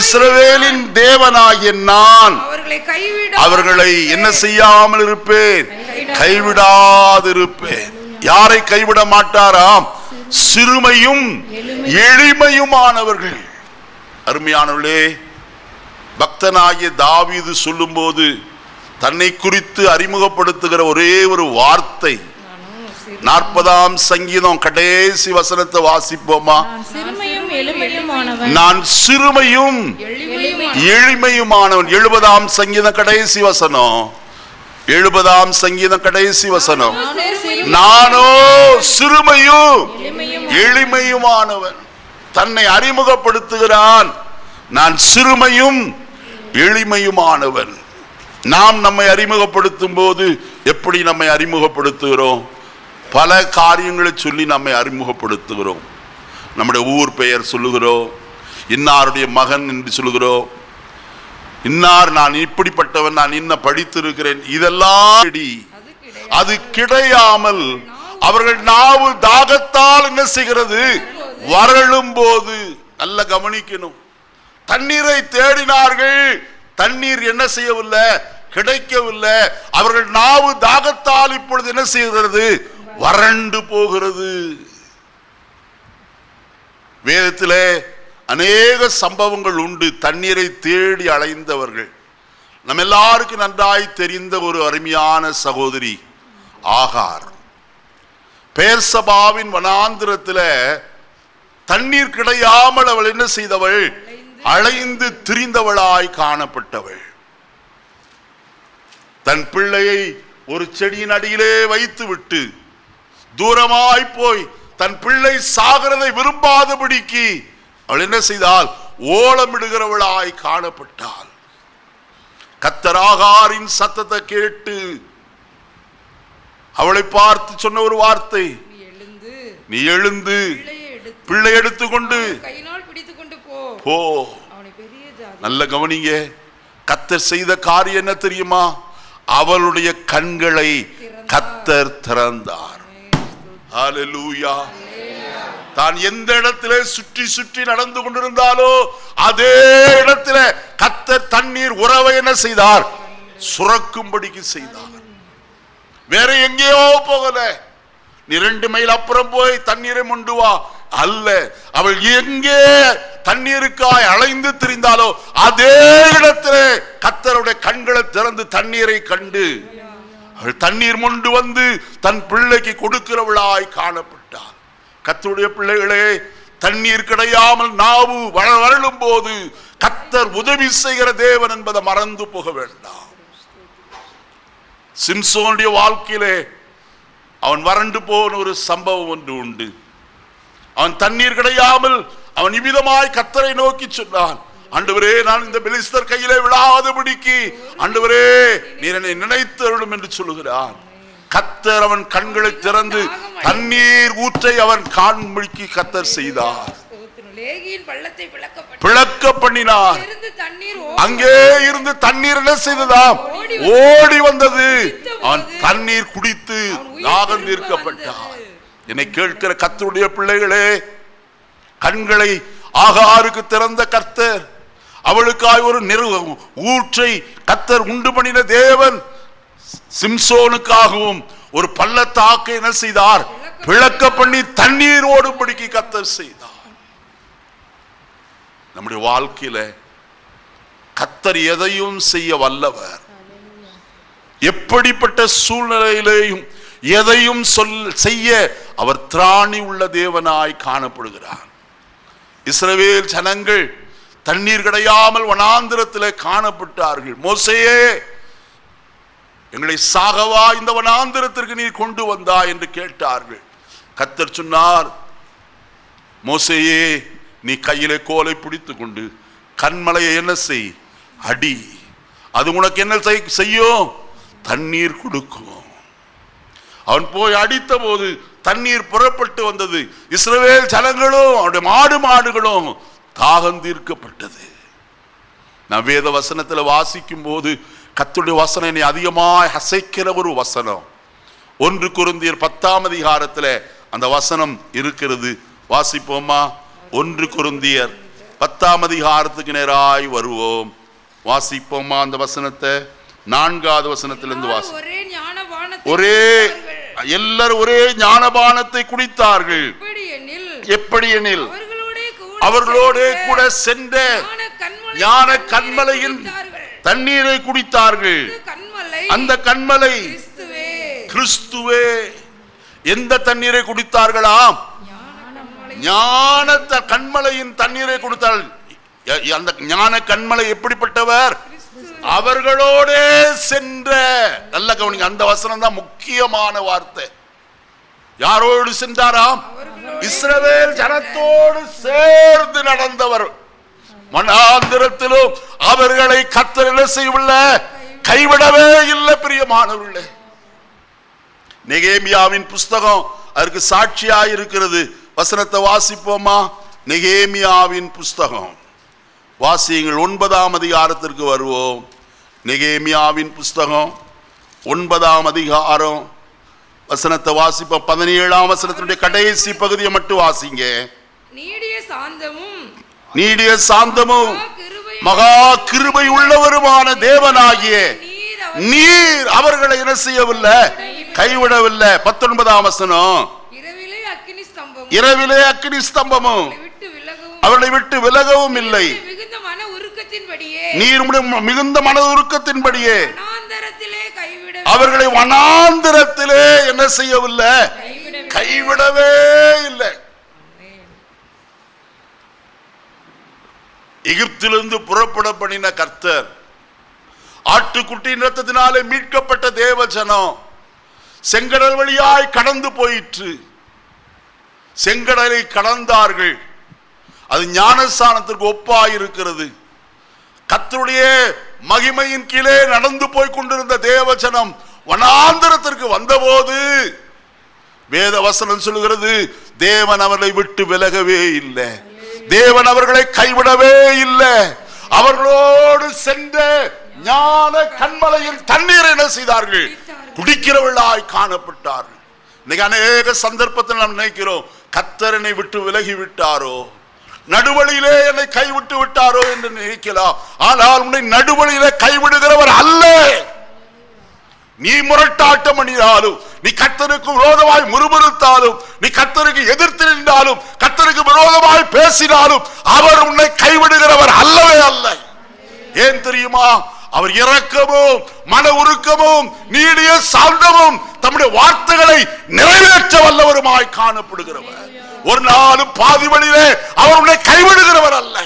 இஸ்ரவேலின் தேவனாகிய நான் அவர்களை என்ன செய்யாமல் இருப்பேன்? கைவிடாதிருப்பேன். யாரை கைவிட மாட்டாராம்? சிறுமையும் எளிமையுமானவர்கள். அருமையானவர்களே, பக்தனாகிய தாவீது சொல்லும் போது தன்னை குறித்து அறிமுகப்படுத்துகிற ஒரே ஒரு வார்த்தை 40ஆம் சங்கீதம் கடைசி வசனத்தை வாசிப்போமா? நான் சிறுமையும் எளிமையுமானவன். 70ஆம் சங்கீதம் கடைசி வசனம், 70ஆம் சங்கீதம் கடைசி வசனம், நானோ சிறுமையும் எளிமையுமானவன். தன்னை அறிமுகப்படுத்துகிறான், நான் சிறுமையும் எளிமையுமானவன். நாம் நம்மை அறிமுகப்படுத்தும் போது எப்படி நம்மை அறிமுகப்படுத்துகிறோம்? பல காரியங்களை சொல்லி நம்மை அறிமுகப்படுத்துகிறோம். நம்முடைய ஊர் பெயர் சொல்லுகிறோம், இன்னாருடைய மகன் என்று சொல்லுகிறோம், இன்னார் நான் இப்படிப்பட்டவன், நான் இன்ன படித்திருக்கிறேன். இதெல்லாம் அது கிடையாமல் அவர்கள் நாவு தாகத்தால் என்ன செய்கிறது? வரலும் போது. நல்ல கவனிக்கணும். தண்ணீரை தேடினார்கள், தண்ணீர் என்ன செய்யவில்லை? கிடைக்கவில்லை. அவர்கள் நாவு தாகத்தால் இப்பொழுது என்ன செய்கிறது? வறண்டு போகிறது. வேதத்திலே அநேக சம்பவங்கள் உண்டு. தண்ணீரை தேடி அலைந்தவர்கள். நம்ம எல்லாருக்கும் நன்றாய் தெரிந்த ஒரு அருமையான சகோதரி ஆகார். பேர்சபாவின் வனாந்திரத்தில் தண்ணீர் கிடையாமல் அவள் என்ன செய்தவள்? அலைந்து திரிந்தவளாய் காணப்பட்டவள். தன் பிள்ளையை ஒரு செடியின் அடியிலே வைத்து விட்டு தூரமாய் போய் தன் பிள்ளை சாகிறதை விரும்பாதபடிக்கு அவள் என்ன செய்தால்? ஓலமிடுகிறவளாய் காணப்பட்டாள். கர்த்தர் ஆகாரின் சத்தத்தை கேட்டு அவளை பார்த்து சொன்ன ஒரு வார்த்தை, நீ எழுந்து பிள்ளை எடுத்துக்கொண்டு போ. நல்ல கவனிங்க, கர்த்தர் செய்த காரியம் என்ன தெரியுமா? அவளுடைய கண்களை கர்த்தர் திறந்தார். ஹல்லேலூயா. தான் எந்த இடத்திலே சுற்றி சுற்றி நடந்து கொண்டிருந்தாலோ அதே இடத்திலே கர்த்தர் தண்ணீர் உறவை என்ன செய்தார்? சுரக்கும்படிக்கு செய்தார். வேற எங்கேயோ போகல, நீ 2 மைல் அப்புறம் போய் தண்ணீரை கொண்டு வா அல்ல. அவள் எங்கே தண்ணீருக்காய் அலைந்து திரிந்தாலோ அதே இடத்திலே கர்த்தருடைய கண்களை திறந்து தண்ணீரை கண்டு அவள் தண்ணீர் கொண்டு வந்து தன் பிள்ளைக்கு கொடுக்கிறவளாய் காணப்பட்டாள். கர்த்தருடைய பிள்ளைகளே, தண்ணீர் கிடையாமல் நாவு வறளும் போது கர்த்தர் உதவி செய்கிற தேவன் என்பதை மறந்து போக வேண்டாம். சிம்சோனுடைய வாழ்க்கையிலே அவன் வறண்டு போன ஒரு சம்பவம் ஒன்று உண்டு. அவன் தண்ணீர் கிடையாமல் அவன் இவ்விதமாய் கர்த்தரை நோக்கி சொன்னான், ஆண்டவரே, நான் இந்த பெலிஸ்தர் கையிலே விழாதபடிக்கு ஆண்டவரே நீர் என்னை நினைத்தருளும் என்று சொல்லுகிறான். கர்த்தர் அவன் கண்களை திறந்து தண்ணீர் ஊற்றை அவன் காண்பிக்கு கர்த்தர் செய்தார். பிளக்க பண்ணினார். அங்கே இருந்து தண்ணீர் என்ன செய்ததாம்? ஓடி வந்தது. அவன் தண்ணீர் குடித்து தாகம் தீர்க்கப்பட்டான். என்னை கேட்கிற கர்த்தருடைய பிள்ளைகளே, கண்களை ஆகாருக்கு திறந்த கர்த்தர், அவளுக்காய் ஒரு ஊற்றை கர்த்தர் உண்டு பண்ணின தேவன் சிம்சோனுக்காகவும் ஒரு பள்ளத்தாக்கை என்ன செய்தார்? பிளக்க பண்ணி தண்ணீர் ஓடும்படிக்கு கர்த்தர் செய்தார். நம்முடைய வாழ்க்கையில கர்த்தர் எதையும் செய்ய வல்லவர். எப்படிப்பட்ட சூழ்நிலையிலேயும் எதையும் செய்ய அவர் திராணி உள்ள தேவனாய் காணப்படுகிறார். இஸ்ரவேல் ஜனங்கள் தண்ணீர் கிடையாமல் வனாந்திரத்திலே காணப்பட்டார்கள். மோசேயே, எங்களை சாகவா இந்த வனாந்திரத்திற்கு நீர் கொண்டு வந்தா என்று கேட்டார்கள். கர்த்தர் சொன்னார், மோசேயே, நீ கையிலே கோலை பிடித்துக் கொண்டு கண்மலையை என்ன செய்? அடி. அது உனக்கு என்ன செய்யும்? தண்ணீர் கொடுக்கும். அவன் போய் அடித்த போது தண்ணீர் புறப்பட்டு வந்தது. இஸ்ரவேல் ஜனங்களும் அவருடைய மாடுகளும் தாகம் தீர்க்கப்பட்டது. நான் வேத வசனத்தில் வாசிக்கும் போது கர்த்தருடைய வசனம் என்னை அதிகமாய் அசைக்கிற ஒரு வசனம். 1 கொரிந்தியர் 10ஆம் அதிகாரத்தில் அந்த வசனம் இருக்கிறது. வாசிப்போமா? 1 கொரிந்தியர் 10ஆம் அதிகாரத்துக்கு நேராய் வருவோம். வாசிப்போமா அந்த வசனத்தை? 4வது வசனத்திலிருந்து வாசி. எல்லாரும் ஒரே ஞானபானத்தை குடித்தார்கள். எப்படி எனில் அவர்களோடு கூட சென்ற ஞான கன்மலையின் தண்ணீரை குடித்தார்கள். அந்த கன்மலை கிறிஸ்துவே. எந்த தண்ணீரை குடித்தார்களாம்? ஞான கன்மலையின் தண்ணீரை குடித்தார்கள். அந்த ஞான கன்மலை எப்படிப்பட்டவர்? அவர்களோட சென்ற. நல்ல கவனிங்க, அந்த வசனம் தான் முக்கியமான வார்த்தை. யாரோடு சென்றாராம்? இஸ்ரவேல் ஜனத்தோடு சேர்ந்து நடந்தவர். மனாந்திரத்திலும் அவர்களை கர்த்தர் என்ன செய்யவில்லை? கைவிடவே இல்லை. பிரியமானவர்களே, நெகேமியாவின் புஸ்தகம் அதற்கு சாட்சியாய் இருக்கிறது. வசனத்தை வாசிப்போமா? நெகேமியாவின் புஸ்தகம் வாசியுங்கள். 9ஆம் அதிகாரத்திற்கு வருவோம். நெகேமியாவின் புஸ்தகம் 9ஆம் அதிகாரம் வசனத்தை வாசிப்போம். 17ஆம் வசனத்தினுடைய கடைசி பகுதியை மட்டும் வாசிங்க. நீடிய சாந்தமும் மகா கிருபை உள்ளவருமான தேவனாகிய நீர் அவர்களை என்ன செய்யவில்லை? கைவிடவில்லை. 19ஆம் வசனம், இரவிலே அக்கினி ஸ்தம்பமும் அவர்களை விட்டு விலகவும் இல்லை. நீர் மிகுந்த மன உருக்கத்தின்படியே அவர்களை வனாந்திரத்திலே என்ன செய்யவில்லை? கைவிடவே இல்லை. எகிப்திலிருந்து புறப்பட பண்ணின கர்த்தர், ஆட்டுக்குட்டியின் இரத்தத்தினாலே மீட்கப்பட்ட தேவஜனம் செங்கடல் வழியாய் கடந்து போயிற்று. செங்கடலை கடந்தார்கள். அது ஞானஸ்தானத்திற்கு ஒப்பாயிருக்கிறது. கர்த்தருடைய மகிமையின் கீழே நடந்து போய் கொண்டிருந்த தேவஜனம் வனாந்தரத்திற்கு வந்தபோது வேத வசனம் சொல்லுகிறது, தேவன் அவர்களை விட்டு விலகவே இல்லை, தேவன் அவர்களை கைவிடவே இல்லை. அவர்களோடு சென்ற ஞான கண்மலையில் தண்ணீரை என்ன செய்தார்கள்? குடிக்கிறவர்களாய் காணப்பட்டார்கள். இன்னைக்கு அநேக சந்தர்ப்பத்தில் நாம் நினைக்கிறோம், கர்த்தர் என்னை விட்டு விலகி விட்டாரோ, நடுவழியிலே என்னை கைவிட்டு விட்டாரோ என்று நினைக்கலாம். ஆனால் உன்னை நடுவழியிலே கைவிடுகிறவர் அல்ல. நீ முரட்டாட்டம் பண்ணினாலும், நீ கர்த்தருக்கு விரோதமாய் முறுமுறுத்தாலும், நீ கர்த்தருக்கு எதிர்த்து நின்றாலும், கர்த்தருக்கு விரோதமாய் பேசினாலும் அவர் உன்னை கைவிடுகிறவர் அல்லவே அல்ல. ஏன் தெரியுமா? அவர் இரக்கமும் மன உருக்கமும் நீடிய சாந்தமும் தம்முடைய வார்த்தைகளை நிறைவேற்ற வல்லவருமாய் காணப்படுகிறவர். ஒரு நாளும் பாதி வழியிலே அவர் உன்னை கைவிடுகிறவர் அல்ல.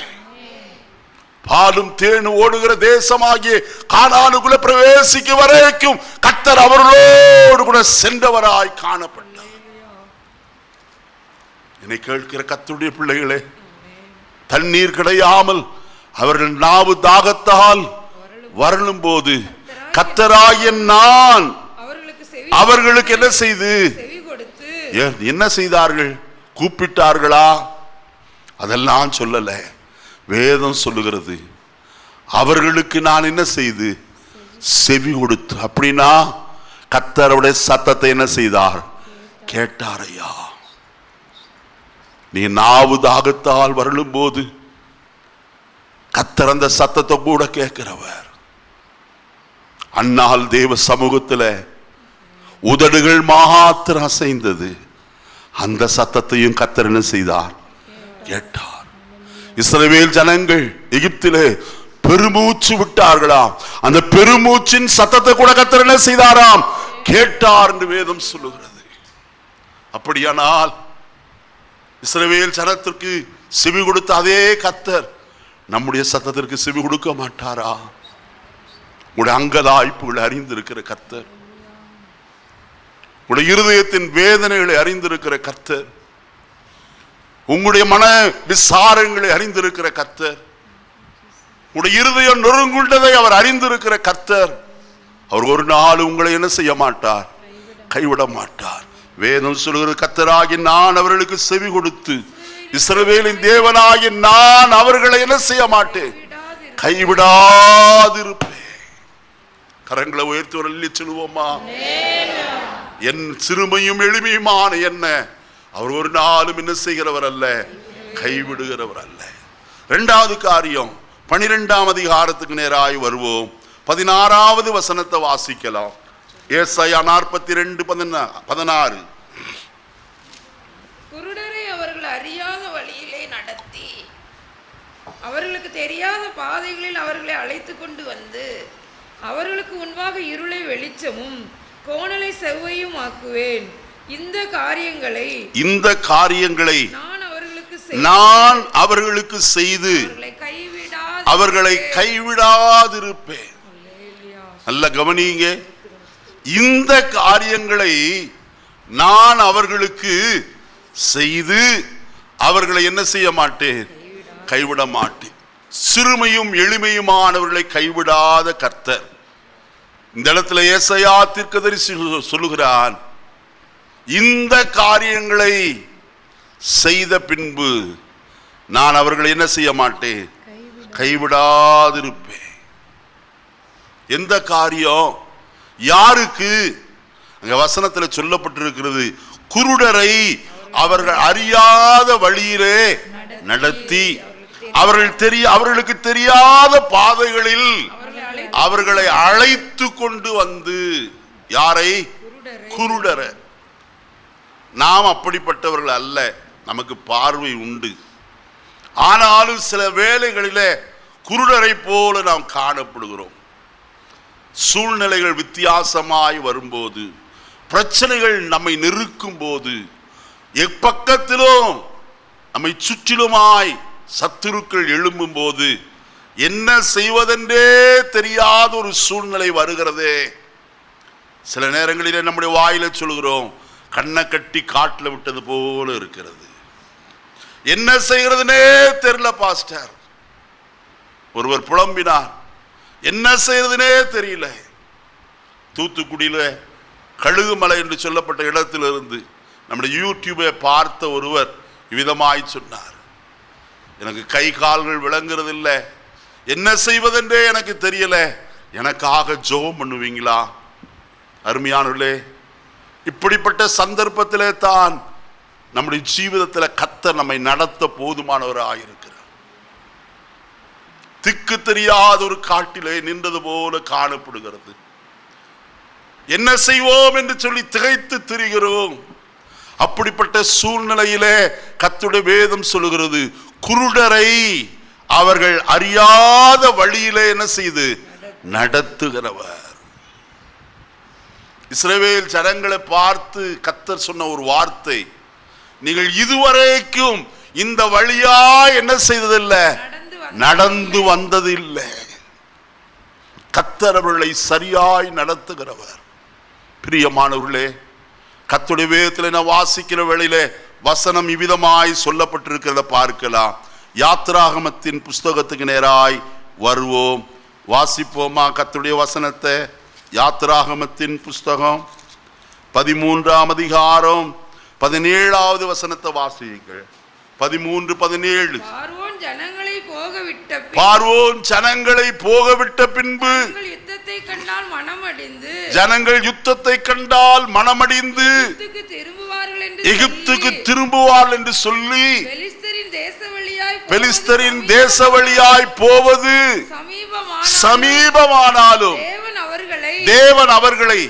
பாலும் தேனும் ஓடுகிற தேசமாகிய கானானுக்குள்ள பிரவேசிக்க வரைக்கும் கர்த்தர் அவர்களோடு கூட சென்றவராய் காணப்பட்டார். என்னை கேட்கிற கர்த்தருடைய பிள்ளைகளே, தண்ணீர் கிடையாமல் அவர்கள் நாவு தாகத்தால் வரலும் போது கர்த்தராகிய நான் அவர்களுக்கு என்ன செய்து என்ன செய்தார்கள்? கூப்பிட்டார்களா? அதெல்லாம் சொல்லல. வேதம் சொல்லுகிறது, அவர்களுக்கு நான் என்ன செய்து செவி கொடுத்து. அப்படின்னா கர்த்தருடைய சத்தத்தை என்ன செய்தார்? கேட்டாரையா. நீ நாவு தாகத்தால் வரலும் போது கர்த்தர் அந்த சத்தத்தை கூட கேட்கிறவர். அந்நாள் தேவ சமூகத்தில் உதடுகள் மாத்திரம் அசைந்தது, அந்த சத்தத்தையும் கர்த்தர் என்ன செய்தார்? கேட்டார். இஸ்ரவேல் ஜனங்கள் எகிப்திலே பெருமூச்சு விட்டார்களாம், அந்த பெருமூச்சின் சத்தத்தை கூட கர்த்தர் என்ன செய்தாராம்? கேட்டார் என்று வேதம் சொல்லுகிறது. அப்படியானால் இஸ்ரவேல் ஜனத்திற்கு செவி கொடுத்த அதே கர்த்தர் நம்முடைய சத்தத்திற்கு செவி கொடுக்க மாட்டாரா? உங்களுடைய அங்கலாய்ப்புகளை அறிந்திருக்கிற கர்த்தர், உங்களுடைய இருதயத்தின் வேதனைகளை அறிந்திருக்கிற கர்த்தர், உங்களுடைய மன விசாரங்களை அறிந்திருக்கிற கர்த்தர், உங்களுடைய இருதயம் நொறுங்குண்டதை அவர் அறிந்திருக்கிற கர்த்தர், அவர் ஒரு நாள் உங்களை என்ன செய்ய மாட்டார்? கைவிட மாட்டார். வேதம் சொல்கிற, கர்த்தராகி நான் அவர்களுக்கு செவி கொடுத்து இஸ்ரவேலின் தேவனாகி நான் அவர்களை என்ன செய்ய மாட்டேன்? கைவிடாதிருப்பேன். கரங்களை உயர்த்தி சொல்லுவோமா? என் சிறுமையும் எளிமையுமான என்ன அவர் ஒரு நாளும் என்ன செய்கிறவர் அல்ல, கைவிடுகிறவர் அல்ல. இரண்டாவது காரியம், 12ஆம் அதிகாரத்துக்கு நேராய் வருவோம். 16வது வசனத்தை வாசிக்கலாம். ஏசாயா 42:16. குருடரை அவர்கள் அறியாத வழியிலே நடத்தி அவர்களுக்கு தெரியாத பாதைகளில் அவர்களை அழைத்து கொண்டு வந்து அவர்களுக்கு முன்பாக இருளை வெளிச்சமும் கோணலை செவ்வையும் ஆக்குவேன். இந்த காரியங்களை நான் அவர்களுக்கு செய்து அவர்களை கைவிடாதிருப்பேன். நல்ல கவனிங்க, இந்த காரியங்களை நான் அவர்களுக்கு செய்து அவர்களை என்ன செய்ய மாட்டேன்? கைவிட மாட்டேன். சிறுமையும் எளிமையுமானவர்களை கைவிடாத கர்த்தர். இந்த இடத்துல ஏசாயா தீர்க்கதரிசி சொல்லுகிறான், இந்த காரியங்களை செய்த பின்பு நான் அவர்களை என்ன செய்ய மாட்டேன்? கைவிடாதிருப்பேன். எந்த காரியம்? யாருக்கு? அங்க வசனத்தில் சொல்லப்பட்டிருக்கிறது, குருடரை அவர்கள் அறியாத வழியிலே நடத்தி அவர்களுக்கு தெரியாத பாதைகளில் அவர்களை அழைத்து கொண்டு வந்து. யாரை? குருடரை. நாம் அப்படிப்பட்டவர்கள் அல்ல, நமக்கு பார்வை உண்டு. ஆனாலும் சில வேளைகளிலே குருடரை போல நாம் காணப்படுகிறோம். சூழ்நிலைகள் வித்தியாசமாய் வரும்போது, பிரச்சனைகள் நம்மை நெருக்கும் போது, எப்பக்கத்திலும் நம்மை சுற்றிலுமாய் சத்துருக்கள் எழும்பும் போது என்ன செய்வதென்றே தெரியாத ஒரு சூழ்நிலை வருகிறதே. சில நேரங்களிலே நம்முடைய வாயில சொல்கிறோம், கண்ணை கட்டி காட்டில் விட்டது போல இருக்கிறது, என்ன செய்கிறதுனே தெரியல பாஸ்டர். ஒருவர் புலம்பினார், என்ன செய்யறதுனே தெரியல. தூத்துக்குடியில் கழுகுமலை என்று சொல்லப்பட்ட இடத்திலிருந்து நம்முடைய யூடியூபை பார்த்த ஒருவர் இவ்விதமாய் சொன்னார், எனக்கு கை கால்கள் விளங்குறதில்லை, என்ன செய்வதென்றே எனக்கு தெரியல, எனக்காக ஜெபம் பண்ணுவீங்களா? அருமையானவர்களே, இப்படிப்பட்ட சந்தர்ப்பத்திலே தான் நம்முடைய ஜீவிதத்தில் கர்த்தர் நம்மை நடத்த போதுமானவராக இருக்கிறார். திக்கு தெரியாத ஒரு காட்டிலே நின்றது போல காணப்படுகிறது. என்ன செய்வோம் என்று சொல்லி திகைத்து திரிகிறோம். அப்படிப்பட்ட சூழ்நிலையிலே கர்த்தருடைய வேதம் சொல்லுகிறது, குருடரை அவர்கள் அறியாத வழியிலே என்ன செய்து நடத்துகிறவர். இஸ்ரவேல் ஜனங்களை பார்த்து கர்த்தர் சொன்ன ஒரு வார்த்தை, நீங்கள் இதுவரைக்கும் இந்த வழியா என்ன செய்ததில்லை, நடந்து வந்தது இல்லை. கர்த்தர் அவர்களை சரியாய் நடத்துகிறவர். பிரியமானவர்களே, கர்த்தருடைய வேதத்தில் நான் வாசிக்கிற வேளையிலே வசனம் இவ்விதமாய் சொல்லப்பட்டிருக்கிறத பார்க்கலாம். யாத்ராகமத்தின் புஸ்தகத்துக்கு நேராய் வருவோம், வாசிப்போமா கர்த்தருடைய வசனத்தை? யாத்ராகமத்தின் புஸ்தகம் 13ஆம் அதிகாரம் 17வது வசனத்தை வாசியுங்கள். 13:17. பார்வோன் ஜனங்களை போகவிட்ட பின்பு ஜனங்கள் யுத்தத்தை கண்டால் மனமடிந்து எகிப்துக்கு திரும்புவார்கள் என்று சொல்லி பெலிஸ்தரின் தேச வழியாய் போவது சமீபமானாலும் தேவன் அவர்களை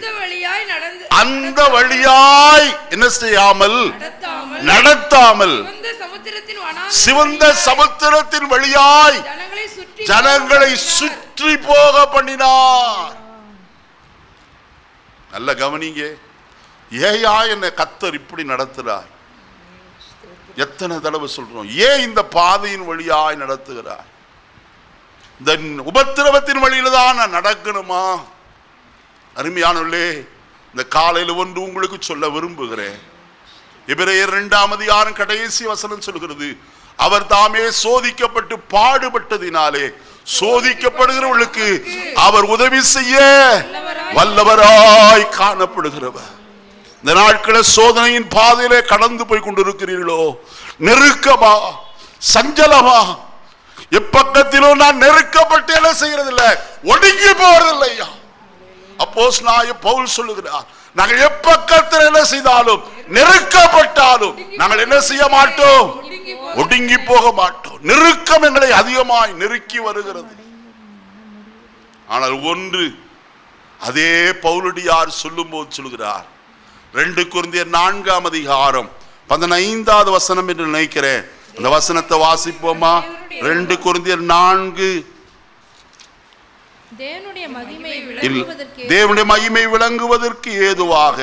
அந்த வழியாய் என்ன செய்யாமல் நடத்தாமல் சிவந்த சமுத்திரத்தின் வழியாய் ஜனங்களை சுற்றி போக பண்ணினார். நல்ல கவனிங்க, ஏயா என்ன கர்த்தர் இப்படி நடத்துறார்? எத்தனை தடவை சொல்றோம், ஏன் இந்த பாதையின் வழியாய் நடத்துகிறார்? இந்த உபத்திரவத்தின் வழியில தான் நான் நடக்கணுமா? அருமையானவர்களே, இந்த காலையில் ஒன்று உங்களுக்கு சொல்ல விரும்புகிறேன். எபிரேயர் 2ஆம் அதிகாரம் கடைசி வசனம் சொல்கிறது, அவர் தாமே சோதிக்கப்பட்டு பாடுபட்டதினாலே சோதிக்கப்படுகிறவர்களுக்கு அவர் உதவி செய்ய வல்லவராய் காணப்படுகிறவர். இந்த நாட்களில் சோதனையின் பாதையிலே கடந்து போய் கொண்டிருக்கிறீர்களோ, நெருக்கமா சஞ்சலமா, எப்பக்கத்திலும் நான் நெருக்கப்பட்டு என்ன செய்யறதில்லை, ஒடுங்கி போறதில்லையா? அப்போஸ்தலனாகிய பவுல் சொல்லுகிறார், நாங்கள் எப்பக்கத்தில் என்ன செய்தாலும் நெருக்கப்பட்டாலும் நாங்கள் என்ன செய்ய மாட்டோம், ஒடுங்கி போக மாட்டோம். நெருக்கம் எங்களை அதிகமாய் நெருக்கி வருகிறது. ஆனால் ஒன்று, அதே பவுலடியார் சொல்லும் போது சொல்லுகிறார், 2 கொரிந்தியர் 4ஆம் அதிகாரம் 15வது வசனம் என்று நினைக்கிறேன். அந்த வசனத்தை வாசிப்போமா? 2 கொரிந்தியர் 4. தேவனுடைய மகிமை விளங்குவதற்கு ஏதுவாக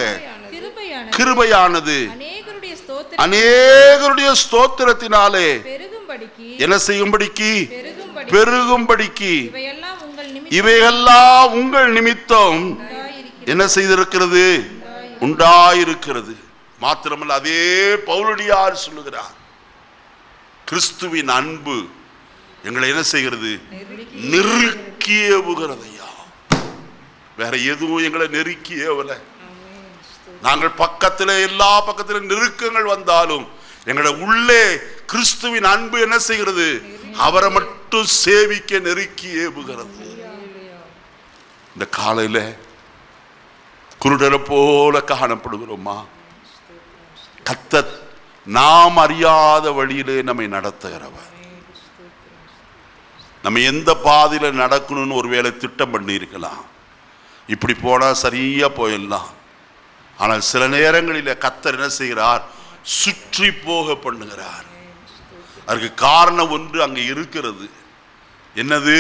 கிருபையானது அநேகருடைய ஸ்தோத்திரத்தினாலே என்ன செய்யும்படிக்கு பெருகும்படிக்கு இவையெல்லாம் உங்கள் நிமித்தம் என்ன செய்திருக்கிறது, உண்டாயிருக்கிறது. மாத்திரமல்ல, அதே பவுலடியார் சொல்லுகிறார், கிறிஸ்துவின் அன்பு எங்களை என்ன செய்கிறது, நெருக்கி ஏவுகிறதையா. வேற எதுவும் எங்களை நெருக்கி ஏவல. நாங்கள் பக்கத்தில் எல்லா பக்கத்திலும் நெருக்கங்கள் வந்தாலும் எங்களை உள்ளே கிறிஸ்துவின் அன்பு என்ன செய்கிறது, அவரை மட்டும் சேவிக்க நெருக்கி ஏவுகிறது. இந்த காலையில குருடரை போல காணப்படுகிறோமா? கர்த்தர் நாம் அறியாத வழியிலே நம்மை நடத்துகிறவர். நம்ம எந்த பாதையில நடக்கணும்னு ஒருவேளை திட்டம் பண்ணி இருக்கலாம், இப்படி போனா சரியா போயிடலாம். ஆனால் சில நேரங்களில் கர்த்தர் என்ன செய்கிறார், சுற்றி போக பண்ணுகிறார். அதுக்கு காரணம் ஒன்று அங்கே இருக்கிறது. என்னது?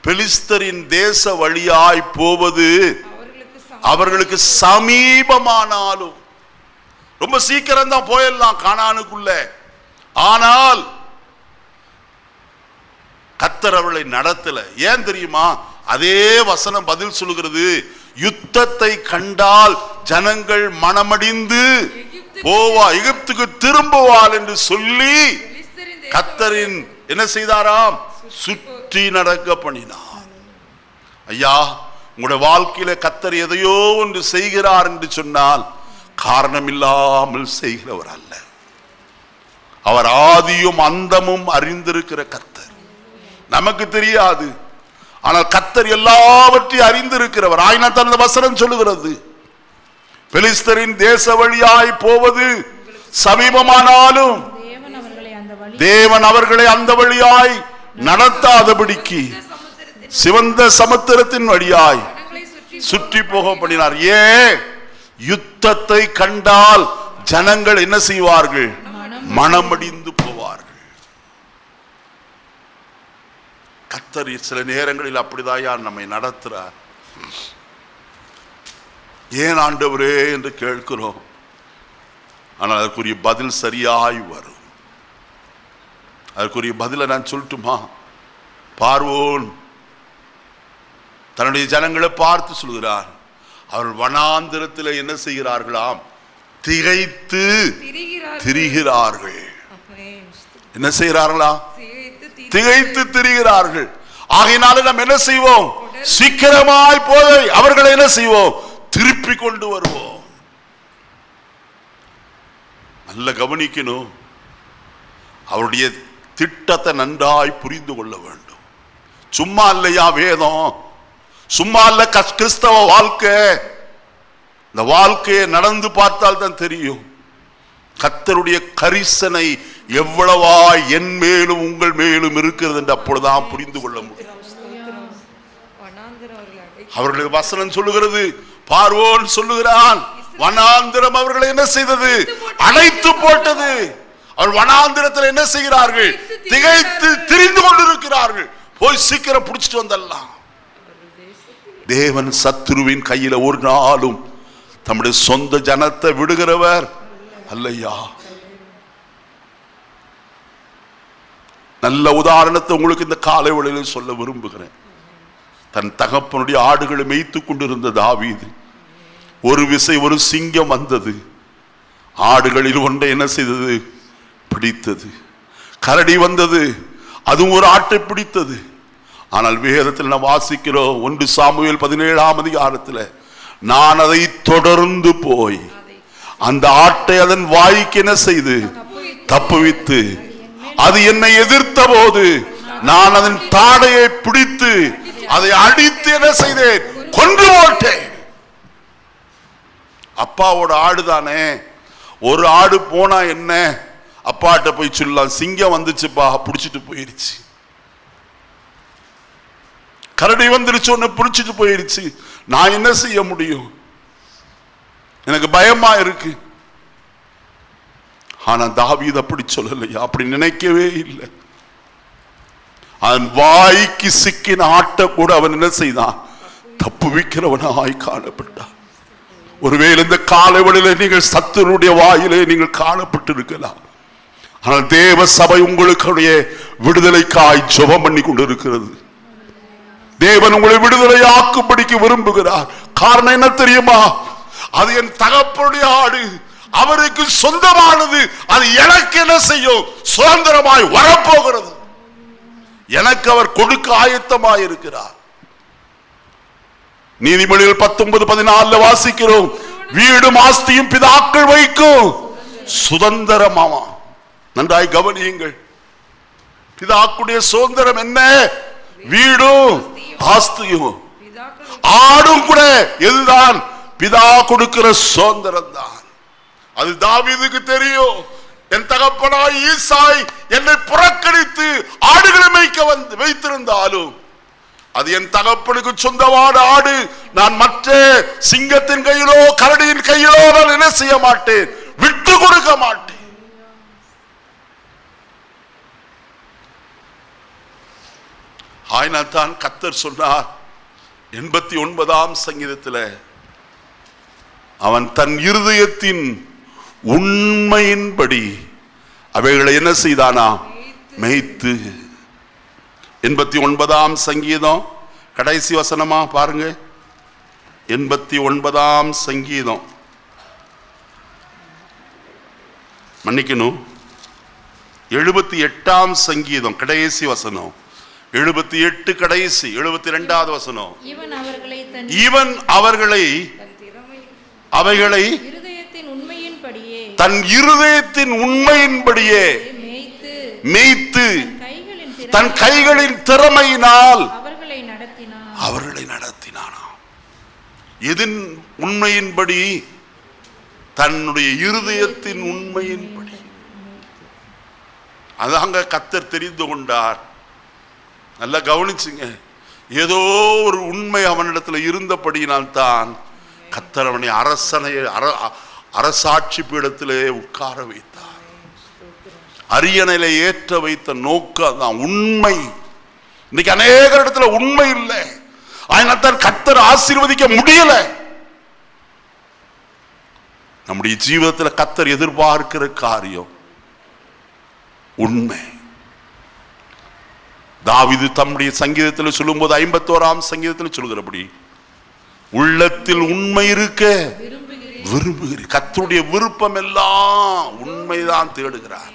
பெலிஸ்தரின் தேச வழியாய் போவது அவர்களுக்கு சமீபமானாலும், ரொம்ப சீக்கிரம் தான் போயிடலாம் கானானுக்குள்ள. ஆனால் கர்த்தர் அவர்களை நடத்தல. ஏன் தெரியுமா? அதே வசனம் பதில் சொல்லுகிறது, யுத்தத்தை கண்டால் ஜனங்கள் மனமடிந்து எகிப்துக்கு திரும்புவாள் என்று சொல்லி கர்த்தரின் என்ன செய்தாராம், சுற்றி நடக்க பண்ணினார். ஐயா, உங்களுடைய வாழ்க்கையில கர்த்தர் எதையோ ஒன்று செய்கிறார் என்று சொன்னால் காரணம் இல்லாமல் செய்கிறவர் அல்ல. அவர் ஆதியும் அந்தமும் அறிந்திருக்கிற கர்த்தர். நமக்கு தெரியாது, ஆனால் கர்த்தர் எல்லாவற்றையும் அறிந்திருக்கிறவர். ஆயினால் அந்த வசனம் சொல்லுகிறது, பெலிஸ்தரின் தேச வழியாய் போவது சமீபமானாலும் தேவன் அவர்களை அந்த வழியாய் நடத்தாதபடிக்கு சிவந்த சமுத்திரத்தின் வழியாய் சுற்றி போக பண்ணினார். ஏன்? யுத்தத்தை கண்டால் ஜனங்கள் என்ன செய்வார்கள்? மனமடிந்து போவார்கள். கர்த்தர் சில நேரங்களில் அப்படிதான் நம்மை நடத்துறார். ஏன் ஆண்டவரே என்று கேட்கிறோம், ஆனால் அதற்குரிய பதில் சரியாய் வரும். அதற்குரிய பதிலை நான் சொல்லட்டுமா? பார்வோன் தன்னுடைய ஜனங்களை பார்த்து சொல்கிறார், அவர்கள் வனாந்திரத்தில் என்ன செய்கிறார்களாம்? திகைத்து திரிகிறார்கள். என்ன செய்கிறார்களா? திகைத்து திரிகிறார்கள். ஆகையினால நாம் என்ன செய்வோம்? சீக்கிரமாய் போய் அவர்களை என்ன செய்வோம்? திருப்பி கொண்டு வருவோம். நல்ல கவனிக்கணும். அவருடைய திட்டத்தை நன்றாய் புரிந்து கொள்ள வேண்டும். சும்மா இல்லையா வேதம், சும்மா இல்ல கிறிஸ்தவ வாழ்க்கை. இந்த வாழ்க்கையை நடந்து பார்த்தால் தான் தெரியும் கர்த்தருடைய கரிசனை எவ்வளவா என் மேலும் உங்கள் மேலும் இருக்கிறது என்று அப்பொழுதுதான் புரிந்து கொள்ள முடியும். அவர்களுக்கு வசனம் சொல்லுகிறது, பார்வோன் சொல்லுகிறான், வனாந்திரம் அவர்களை என்ன செய்தது? அணைத்து போட்டது. அவர் வனாந்திரத்தில் என்ன செய்கிறார்கள்? திகைத்து திரிந்து கொண்டிருக்கிறார்கள். போய் சீக்கிரம் பிடிச்சிட்டு வந்தல்லாம். தேவன் சத்துருவின் கையில ஒரு நாளும் தம்முடைய சொந்த ஜனத்தை விடுகிறவர் அல்லையா. நல்ல உதாரணத்தை உங்களுக்கு இந்த காலை வேளையில் சொல்ல விரும்புகிறேன். தன் தகப்பனுடைய ஆடுகளை மேய்த்து கொண்டிருந்த தாவீது, ஒரு விசை ஒரு சிங்கம் வந்தது, ஆடுகளில் ஒன்றை என்ன செய்தது? பிடித்தது. கரடி வந்தது, அதுவும் ஒரு ஆட்டை பிடித்தது. ஆனால் வேதத்தில் நாம் வாசிக்கிறோம், 1 சாமுவேல் 17ஆம் அதிகாரத்தில், நான் அதை தொடர்ந்து போய் அந்த ஆட்டை அதன் வாய்க்கு என்ன செய்து தப்புவித்து, அது என்னை எதிர்த்த போது நான் அதன் தாடையை பிடித்து அதை அடித்து என்ன செய்தேன்? கொன்று போட்டேன். அப்பாவோட ஆடுதானே, ஒரு ஆடு போனா என்ன, அப்பாட்ட போய் சொல்லலாம், சிங்கம் வந்துச்சுப்பா பிடிச்சிட்டு போயிருச்சு, கரடி வந்துருச்சு ஒன்னு பிடிச்சிட்டு போயிருச்சு, நான் என்ன செய்ய முடியும்? எனக்கு பயமா இருக்கு. ஆனா தாவீது அப்படி சொல்லலையா, அப்படி நினைக்கவே இல்லை. அவன் வாய்க்கு சிக்கின ஆட்ட கூட அவன் என்ன செய்தான்? தப்புவிக்கிறவனாய் காணப்பட்டான். ஒருவேளை இந்த காலை வேளையிலே நீங்கள் சத்துருடைய வாயிலே நீங்கள் காணப்பட்டிருக்கலாம். ஆனால் தேவ சபை உங்களுக்கு விடுதலைக்காய் ஜெபம் பண்ணி கொண்டிருக்கிறது. தேவன் உங்களை விடுதலையாக்கும்படிக்கு விரும்புகிறார். காரணம் என்ன தெரியுமா? அது என் தகப்பனுடைய ஆடு, அவருக்கு சொந்தமானது. அது எனக்கு என்ன செய்யும்? சுதந்திரமாய் வரப்போகிறது. எனக்கு அவர் கொடுக்க ஆயத்தமாய் இருக்கிறார். நீதிமொழிகள் 19:14 வாசிக்கிறோம், வீடும் ஆஸ்தியும் பிதாக்கள் வைக்கும் சுதந்திரமாமா. நன்றாய் கவனியுங்கள். பிதாக்குடைய சுதந்திரம் என்ன? வீடும் ஆஸ்தியும். ஆடும் கூட எதுதான்? பிதா கொடுக்கிற சுதந்திரம் தான். அது தாவீதுக்கு தெரியும். என் தகப்பனாய் ஈசாய் என்னை புறக்கணித்து ஆடுகளை மேய்க்க வைத்திருந்தாலும் அது என் தகப்பனுக்கு சொந்தமான ஆடு. நான் மற்ற சிங்கத்தின் கையிலோ கரடியின் கையிலோ நான் என்ன செய்ய மாட்டேன்? விட்டு கொடுக்க மாட்டேன். ஆயினால் தான் கர்த்தர் சொன்னார் 89ஆம் சங்கீதத்தில், அவன் தன் இருதயத்தின் உண்மையின்படி அவைகளை என்ன செய்தானா? மேய்த்து. 89ஆம் சங்கீதம் கடைசி வசனமா பாருங்க. 89ஆம் சங்கீதம், மன்னிக்கணும், 78ஆம் சங்கீதம் கடைசி வசனம். 78 கடைசி 72வது வசனம். இவன் அவர்களை அவைகளை தன் இருதயத்தின் உண்மையின்படியே மேய்த்து தன் கைகளின் திறமையினால் அவர்களை நடத்தினானாம். எதின் உண்மையின்படி? தன்னுடைய இருதயத்தின் உண்மையின்படி. அதாங்க கர்த்தர் தெரிந்து கொண்டார். நல்லா கவனிச்சுங்க. ஏதோ ஒரு உண்மை அவனிடத்துல இருந்தபடியினால் தான் கர்த்தர் அவனை அரசாட்சி பீடத்திலே உட்கார வைத்தார். அரியணையில ஏற்ற வைத்த நோக்கம் தான் உண்மை. இன்னைக்கு அநேக இடத்துல உண்மை இல்லை, அதனால தான் கர்த்தர் ஆசீர்வதிக்க முடியல. நம்முடைய ஜீவிதத்தில் கர்த்தர் எதிர்பார்க்கிற காரியம் உண்மை. தாவீது தம்முடைய சங்கீதத்தில் சொல்லும்போது 51ஆம் சங்கீதத்தில் சொல்கிறபடி, உள்ளத்தில் உண்மை இருக்க விரும்புகிறேன். கர்த்தருடைய விருப்பம் எல்லாம் உண்மைதான் தேடுகிறார்.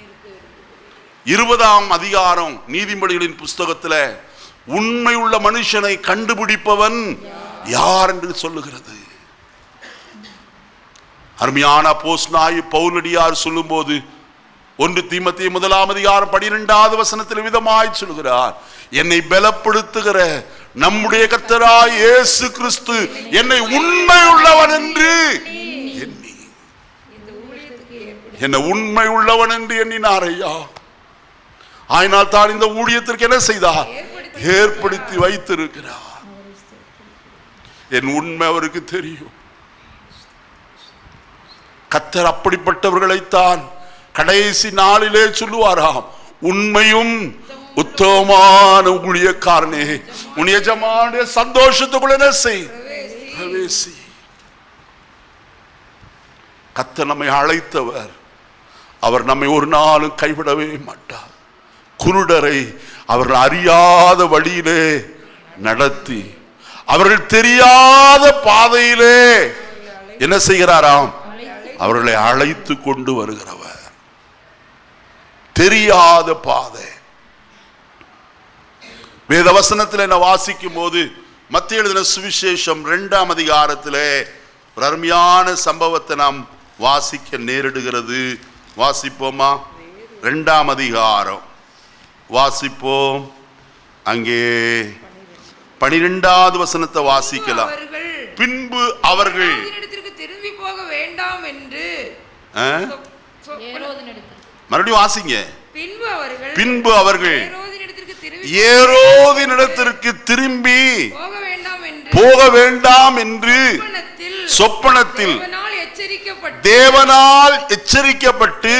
20ஆம் அதிகாரம் நீதிமொழிகளின் புஸ்தகத்தில் உண்மை உள்ள மனுஷனை கண்டுபிடிப்பவன் யார் என்று சொல்லுகிறது. அருமையான அப்போஸ்தலனாகிய பவுலடியார் சொல்லும்போது 1 தீமோத்தேயு 1ஆம் அதிகாரம் 12வது வசனத்தில் விதமாய் சொல்கிறார், என்னை பலப்படுத்துகிற நம்முடைய கர்த்தராகிய இயேசு கிறிஸ்து என்னை உண்மை உள்ளவன் என்று எண்ணி, என்னை உண்மை உள்ளவன் என்று எண்ணினார் ஐயா. ஆயினால் தான் இந்த ஊழியத்திற்கு என்ன செய்தார்? ஏற்படுத்தி வைத்திருக்கிறார். என் உண்மை அவருக்கு தெரியும். கர்த்தர் அப்படிப்பட்டவர்களைத்தான் கடைசி நாளிலே சொல்லுவாராம், உண்மையும் உத்தமமான ஊழியக்காரனே, உன் எஜமானுடைய சந்தோஷத்துக்குள்ள என்ன செய்? பிரவேசி. கர்த்தர் நம்மை அழைத்தவர், அவர் நம்மை ஒரு நாளும் கைவிடவே மாட்டார். குருடரை அவர்கள் அறியாத வழியிலே நடத்தி அவர்கள் தெரியாத பாதையிலே என்ன செய்கிறாராம்? அவர்களை அழைத்து கொண்டு வருகிறவர். தெரியாத பாதை. வேதவசனத்தில் என்ன வாசிக்கும் போது மத்தேயு எழுதின சுவிசேஷம் 2ஆம் அதிகாரத்திலே ஒரு அருமையான சம்பவத்தை நாம் வாசிக்க நேரிடுகிறது. வாசிப்போமா? 2ஆம் அதிகாரம் வாசிப்போம். அங்கே 12வது வசனத்தை வாசிக்கலாம். பின்பு அவர்கள் திரும்பி போக வேண்டாம் என்று மறுபடியும் வாசிங்க. பின்பு அவர்கள் ஏரோதினிடத்திற்கு திரும்பி போக வேண்டாம் என்று சொப்பனத்தில் தேவனால் எச்சரிக்கப்பட்டு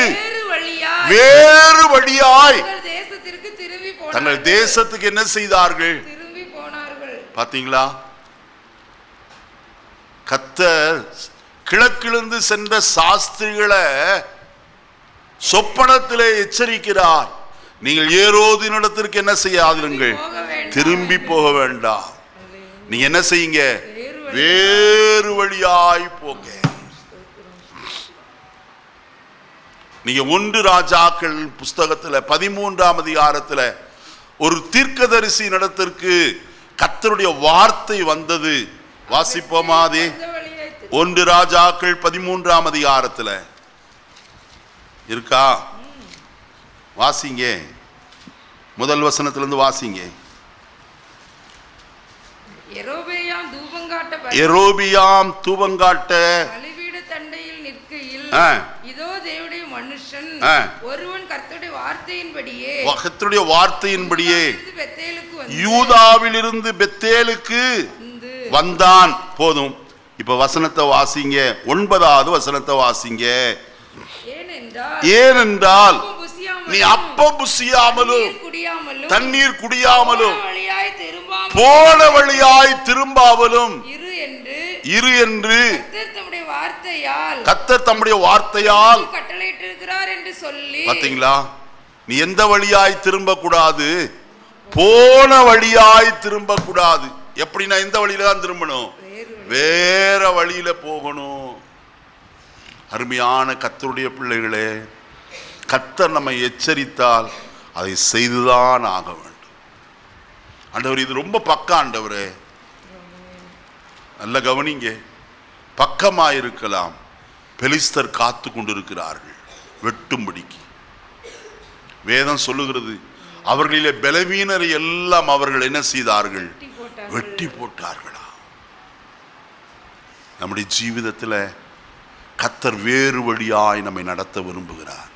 வேறு வழியாய் தங்கள் தேசத்துக்கு என்ன செய்தார்கள்? பாத்தீங்களா? கர்த்தர் கிழக்கிலிருந்து சென்ற சாஸ்திரிகளை சொப்பனத்திலே எச்சரிக்கிறார், நீங்கள் ஏரோதினிடத்திற்கு என்ன செய்யாதீர்கள்? திரும்பி போக வேண்டாம். நீங்க என்ன செய்யுங்க? வேறு வழியாய் போங்க. நீங்க 1 ராஜாக்கள் புஸ்தகத்துல 13ஆம் அதிகாரத்துல ஒரு தீர்க்கதரிசி இடத்திற்கு கர்த்தருடைய வார்த்தை வந்தது. வாசிப்போமா? அது 1 ராஜாக்கள் 13ஆம் அதிகாரத்துல இருக்கா? வாசிங்க. முதல் வசனத்திலிருந்து வாசிங்க. யெரொபெயாம் தூபங்காட்ட பலிபீட தண்டையில் நிற்கையில் இதோ தேவனுடைய மனுஷன் ஒருவன் கர்த்தருடைய வார்த்தையின்படியே யூதாவிலிருந்து பெத்தேலுக்கு வந்தான். போதும். இப்ப வசனத்தை வாசிங்க. 9வது வசனத்தை வாசிங்க. ஏனென்றால் நீ அப்பம் புசியாமலும் தண்ணீர் குடியாமலும் போன வழியாய் திரும்பாமலும் இரு என்று கர்த்தர் தம்முடைய வார்த்தையால் கட்டளையிட்டிருக்கிறார் என்று சொல்லி. பாத்தீங்களா? நீ எந்த வழியாய் திரும்ப கூடாது? போன வழியாய் திரும்ப கூடாது. எப்படின்னா எந்த வழியில தான் திரும்பணும்? வேற வழியில போகணும். அருமையான கர்த்தருடைய பிள்ளைகளே, கர்த்தர் நம்மை எச்சரித்தால் அதை செய்துதான் ஆக வேண்டும். ஆண்டவர் இது ரொம்ப பக்கம் ஆண்டவரே, நல்ல கவனிங்க, பக்கமாயிருக்கலாம். பெலிஸ்தர் காத்து கொண்டிருக்கிறார்கள் வெட்டும்படிக்கு. வேதம் சொல்லுகிறது, அவர்களிலே பலவீனரை எல்லாம் அவர்கள் என்ன செய்தார்கள்? வெட்டி போட்டார்களா. நம்முடைய ஜீவிதத்தில் கர்த்தர் வேறு வழியாய் நம்மை நடத்த விரும்புகிறார்.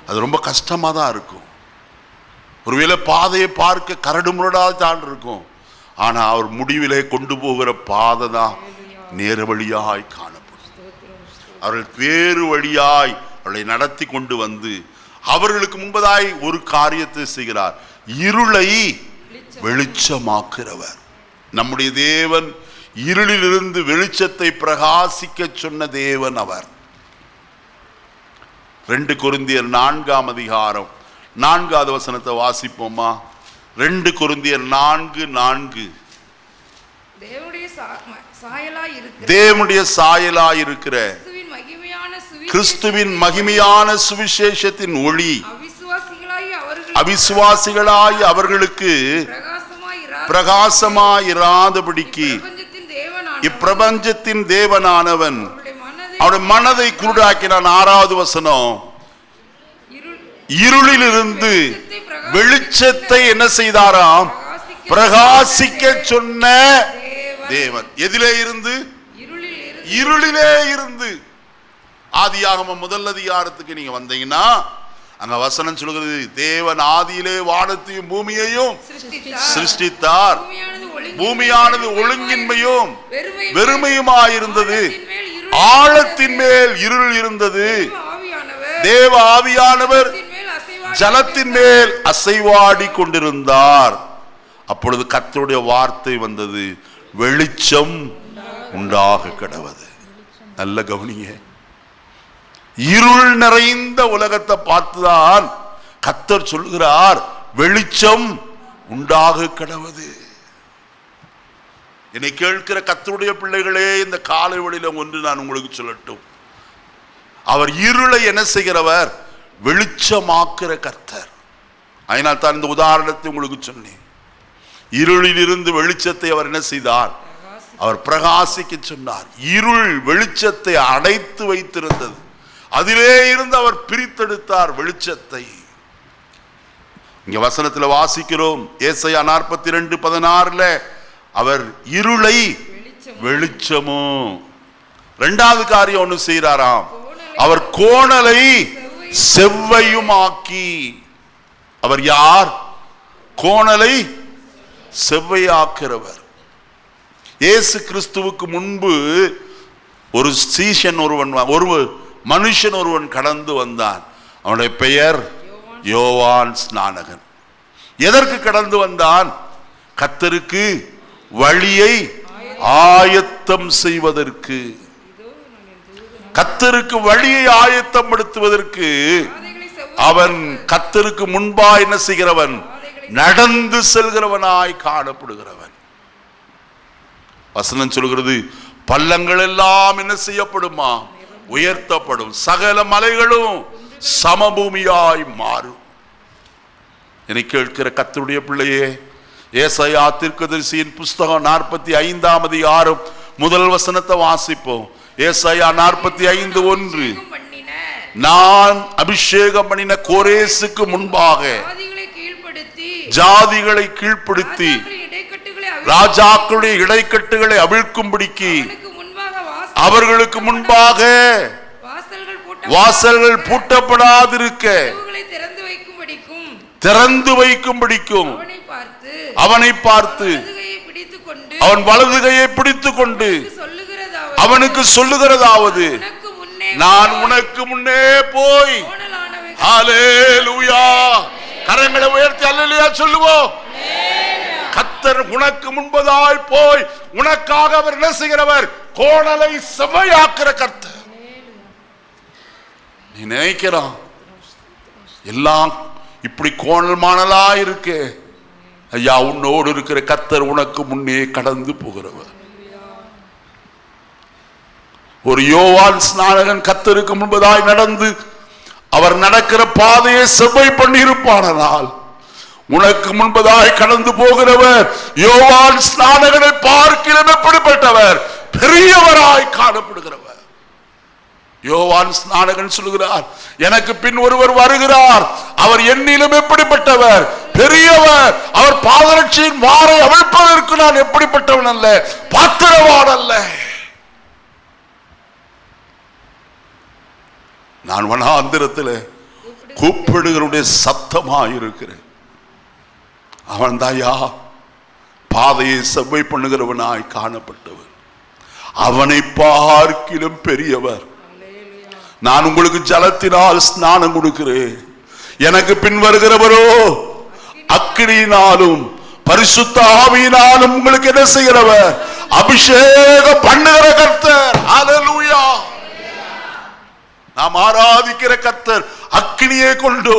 அது ரொம்ப கஷ்டமா தான் இருக்கும். ஒருவேளை பாதையை பார்க்க கரடு முரடாதான் இருக்கும், ஆனா அவர் முடிவிலே கொண்டு போகிற பாதை தான் நேர வழியாய் காணப்படும். அவர்கள் வேறு வழியாய் அவர்களை நடத்தி கொண்டு வந்து அவர்களுக்கு முன்பதாய் ஒரு காரியத்தை செய்கிறார், இருளை வெளிச்சமாக்குறவர். நம்முடைய தேவன் இருளிலிருந்து வெளிச்சத்தை பிரகாசிக்க சொன்ன தேவன் அவர். 2 கொரிந்தியர் 4ஆம் அதிகாரம் 4வது வசனத்தை வாசிப்போமா? 2 கொரிந்தியர் 4:4. தேவனுடைய சாயலாய் இருக்கிற கிறிஸ்துவின் மகிமையான சுவிசேஷத்தின் ஒளி அவிசுவாசிகளாய் அவர்களுக்கு பிரகாசமாயிராதபடிக்கு இப்பிரபஞ்சத்தின் தேவனானவன் அவருடைய மனதை குருடாக்கினான். 6வது வசனம், இருளிலிருந்து வெளிச்சத்தை என்ன செய்தாராம்? பிரகாசிக்க சொன்ன தேவன். எதிலே இருந்து? இருளிலே இருந்து. ஆதியாகமம் 1 அதிகாரத்துக்கு நீங்க வந்தீங்கன்னா அங்க வசனம் சொல்கிறது, தேவன் ஆதியிலே வானத்தையும் பூமியையும் சிருஷ்டித்தார். பூமியானது ஒழுங்கின்மையும் வெறுமையுமாயிருந்தது, ஆழத்தின் மேல் இருள் இருந்தது. தேவ ஆவியானவர் ஜலத்தின் மேல் அசைவாடி கொண்டிருந்தார். அப்பொழுது கர்த்தருடைய வார்த்தை வந்தது, வெளிச்சம் உண்டாக கடவது. நல்ல கவனிங்க, இருள் நிறைந்த உலகத்தை பார்த்துதான் கர்த்தர் சொல்கிறார், வெளிச்சம் உண்டாக கடவது. என்னை கேட்கிற கர்த்தருடைய பிள்ளைகளே, இந்த காலை வேளையில ஒன்று நான் உங்களுக்கு சொல்லட்டும். அவர் இருளை என்ன செய்கிறவர்? வெளிச்சமாக்குற கர்த்தர். அதனால் தான் இந்த உதாரணத்தை உங்களுக்கு சொன்னேன். இருளில் இருந்து வெளிச்சத்தை அவர் என்ன செய்தார்? அவர் பிரகாசிக்க சொன்னார். இருள் வெளிச்சத்தை அடைத்து வைத்திருந்தது, அதிலே இருந்து அவர் பிரித்தெடுத்தார் வெளிச்சத்தை. இங்க வசனத்தில் வாசிக்கிறோம், ஏசாயா 42:16 அவர் இருளை வெளிச்சமும். 2வது காரியம் ஒன்று செய்கிறாராம், அவர் கோணலை செவ்வையுமாக்கி. அவர் யார்? கோணலை செவ்வையாக்கிறவர். இயேசு கிறிஸ்துவுக்கு முன்பு ஒரு சீஷன் ஒருவன், ஒரு மனுஷன் ஒருவன் கடந்து வந்தான். அவனுடைய பெயர் யோவான் ஸ்நானகன். எதற்கு கடந்து வந்தான்? கர்த்தருக்கு வழியை ஆயத்தம் செய்வதற்கு, கர்த்தருக்கு வழியை ஆயத்தப்படுத்துவதற்கு. அவன் கர்த்தருக்கு முன்பா என்ன செய்கிறவன்? நடந்து செல்கிறவனாய் காணப்படுகிறவன். வசனம் சொல்கிறது, பள்ளங்கள் எல்லாம் என்ன செய்யப்படுமா? உயர்த்தப்படும், சகல மலைகளும் சமபூமியாய் மாறும். என்னை கேட்கிற கர்த்தருடைய பிள்ளையே, ஏசாயா தீர்க்கதரிசியின் புஸ்தகம் 45ஆம் அதிகாரம் 1 வசனத்தை வாசிப்போம். ஏசாயா 45:1. நான் அபிஷேகம் பண்ணின கோரேசுக்கு முன்பாக ஜாதிகளை கீழ்ப்படுத்தி ராஜாக்களுடைய இடைக்கட்டுகளை அவிழ்க்கும்படிக்கு அவர்களுக்கு முன்பாக வாசல்கள் பூட்டப்படாதிருக்க திறந்து வைக்கும்படிக்கும் அவனை பார்த்து அவன் வலதுகையை பிடித்துக் கொண்டு அவனுக்கு சொல்லுகிறதாவது, நான் உனக்கு முன்னே போய். ஹல்லேலூயா! கரங்களை உயர்த்தி அல்லேலூயா சொல்லுவோம். கர்த்தர் உனக்கு முன்பதாய் போய் உனக்காக அவர் என்ன செய்கிறவர்? கோணலை செவ்வையாக்குற கர்த்தர். நீ நினைக்கிறான் எல்லாம் இப்படி கோணல் மாணலா இருக்கு. ஐயா, உன்னோடு இருக்கிற கர்த்தர் உனக்கு முன்னே கடந்து போகிறவர். ஒரு யோவான் ஸ்நானகன் கர்த்தருக்கு முன்பதாய் நடந்து அவர் நடக்கிற பாதையை செவ்வை பண்ணி இருப்பானால் உனக்கு முன்பதாய் கடந்து போகிறவர் யோவான் ஸ்நானகனை பார்க்கிலும் எப்படிப்பட்டவர்? பெரியவராய் காணப்படுகிறவர். யோவான் ஸ்நானகன் சொல்லுகிறார், எனக்கு பின் ஒருவர் வருகிறார், அவர் என்னிலும் எப்படிப்பட்டவர்? பெரியவர். அவர் பாதரட்சியின் வாரை அவிழ்ப்பதற்கு நான் எப்படிப்பட்டவன் அல்ல, பாத்திரவான் அல்ல. நான் வனாந்திரத்தில் கூப்பிடுகிறவருடைய சத்தமாயிருக்கிறேன். அவன் தாயா பாதையை செவ்வை பண்ணுகிறவனாய் காணப்பட்டவர். அவனை பார்க்கிலும் பெரியவர். நான் உங்களுக்கு ஜலத்தினால் ஸ்நானம் கொடுக்கிறேன், எனக்கு பின் வருகிறவரோ அக்கினியினாலும் பரிசுத்த ஆவியினாலும் உங்களுக்கு என்ன செய்கிறவர்? அபிஷேகம் பண்ணுகிற கர்த்தர். ஹல்லேலூயா. நாம் ஆராதிக்கிற கர்த்தர் அக்கினியை கொண்டு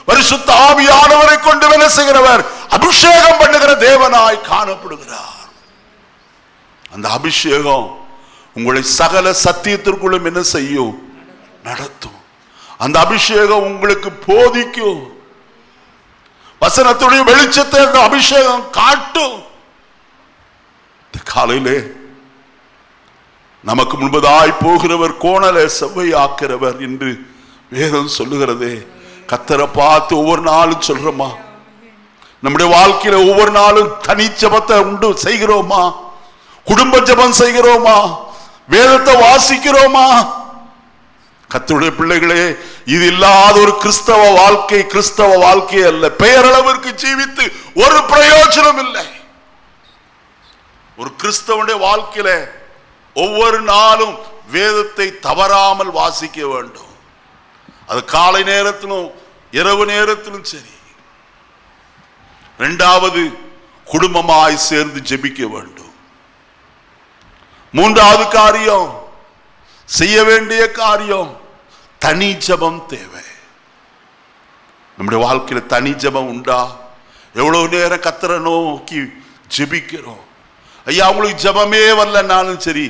பரிசுத்த ஆவியானவரை கொண்டு வேலை செய்கிறவர், அபிஷேகம் பண்ணுகிற தேவனாய் காணப்படுகிறார். அந்த அபிஷேகம் உங்களை சகல சத்தியத்திற்குள்ளும் என்ன செய்யும்? நடத்தும். அந்த அபிஷேகம் உங்களுக்கு போதிக்கும். வசனத்துடைய வெளிச்சத்தை அந்த அபிஷேகம் காட்டும். காலையிலே நமக்கு முன்பதாய் போகிறவர் கோணலை செவ்வையாக்கிறவர் என்று வேதம் சொல்லுகிறதே. கர்த்தரை பார்த்து ஒவ்வொரு நாளும் சொல்றோமா? நம்முடைய வாழ்க்கையில ஒவ்வொரு நாளும் தனி ஜெபத்தை உண்டு செய்கிறோமா? குடும்ப ஜெபம் செய்கிறோமா? வேதத்தை வாசிக்கிறோமா? கர்த்தருடைய பிள்ளைகளே, இது இல்லாத ஒரு கிறிஸ்தவ வாழ்க்கை அல்ல. பெயரளவிற்கு ஜீவித்து ஒரு பிரயோஜனம் இல்லை. ஒரு கிறிஸ்தவனுடைய வாழ்க்கையில ஒவ்வொரு நாளும் வேதத்தை தவறாமல் வாசிக்க வேண்டும். அது காலை நேரத்திலும் இரவு நேரத்திலும் சரி. இரண்டாவது, குடும்பமாய் சேர்ந்து ஜெபிக்க வேண்டும். மூன்றாவது காரியம், செய்ய வேண்டிய காரியம், தனி ஜெபம் தேவை. நம்முடைய வாழ்க்கையில தனி ஜெபம் உண்டா? எவ்வளவு நேரம் கர்த்தரை நோக்கி ஜெபிக்கிறோம். ஐயா, உங்களுக்கு ஜெபமே வரலனாலும் சரி,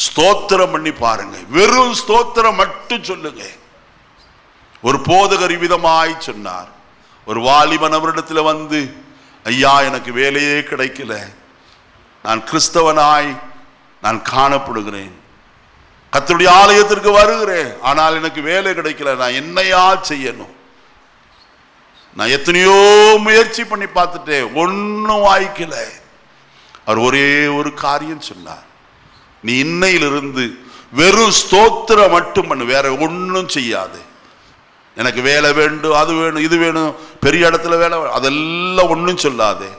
ஸ்தோத்திரம் பண்ணி பாருங்க. வெறும் ஸ்தோத்திரம் மட்டும் சொல்லுங்க. ஒரு போதகர் விதமாய் சொன்னார். ஒரு வாலிபன் அவரிடத்தில் வந்து, ஐயா, எனக்கு வேலையே கிடைக்கல, நான் கிறிஸ்தவனாய் நான் காணப்படுகிறேன், கர்த்தருடைய ஆலயத்திற்கு வருகிறேன், ஆனால் எனக்கு வேலை கிடைக்கல, நான் என்னையா செய்யணும்? நான் எத்தனையோ முயற்சி பண்ணி பார்த்துட்டேன், ஒன்னும் வாய்க்கல. அவர் ஒரே ஒரு காரியம் சொன்னார், நீ இன்னையிலிருந்து வெறும் ஸ்தோத்திரம் மட்டும் பண்ணு, வேற ஒன்னும் செய்யாது. எனக்கு வேலை வேண்டும், அது வேணும், இது வேணும், பெரிய இடத்துல வேலை, அதெல்லாம் ஒன்னும் சொல்லாதே.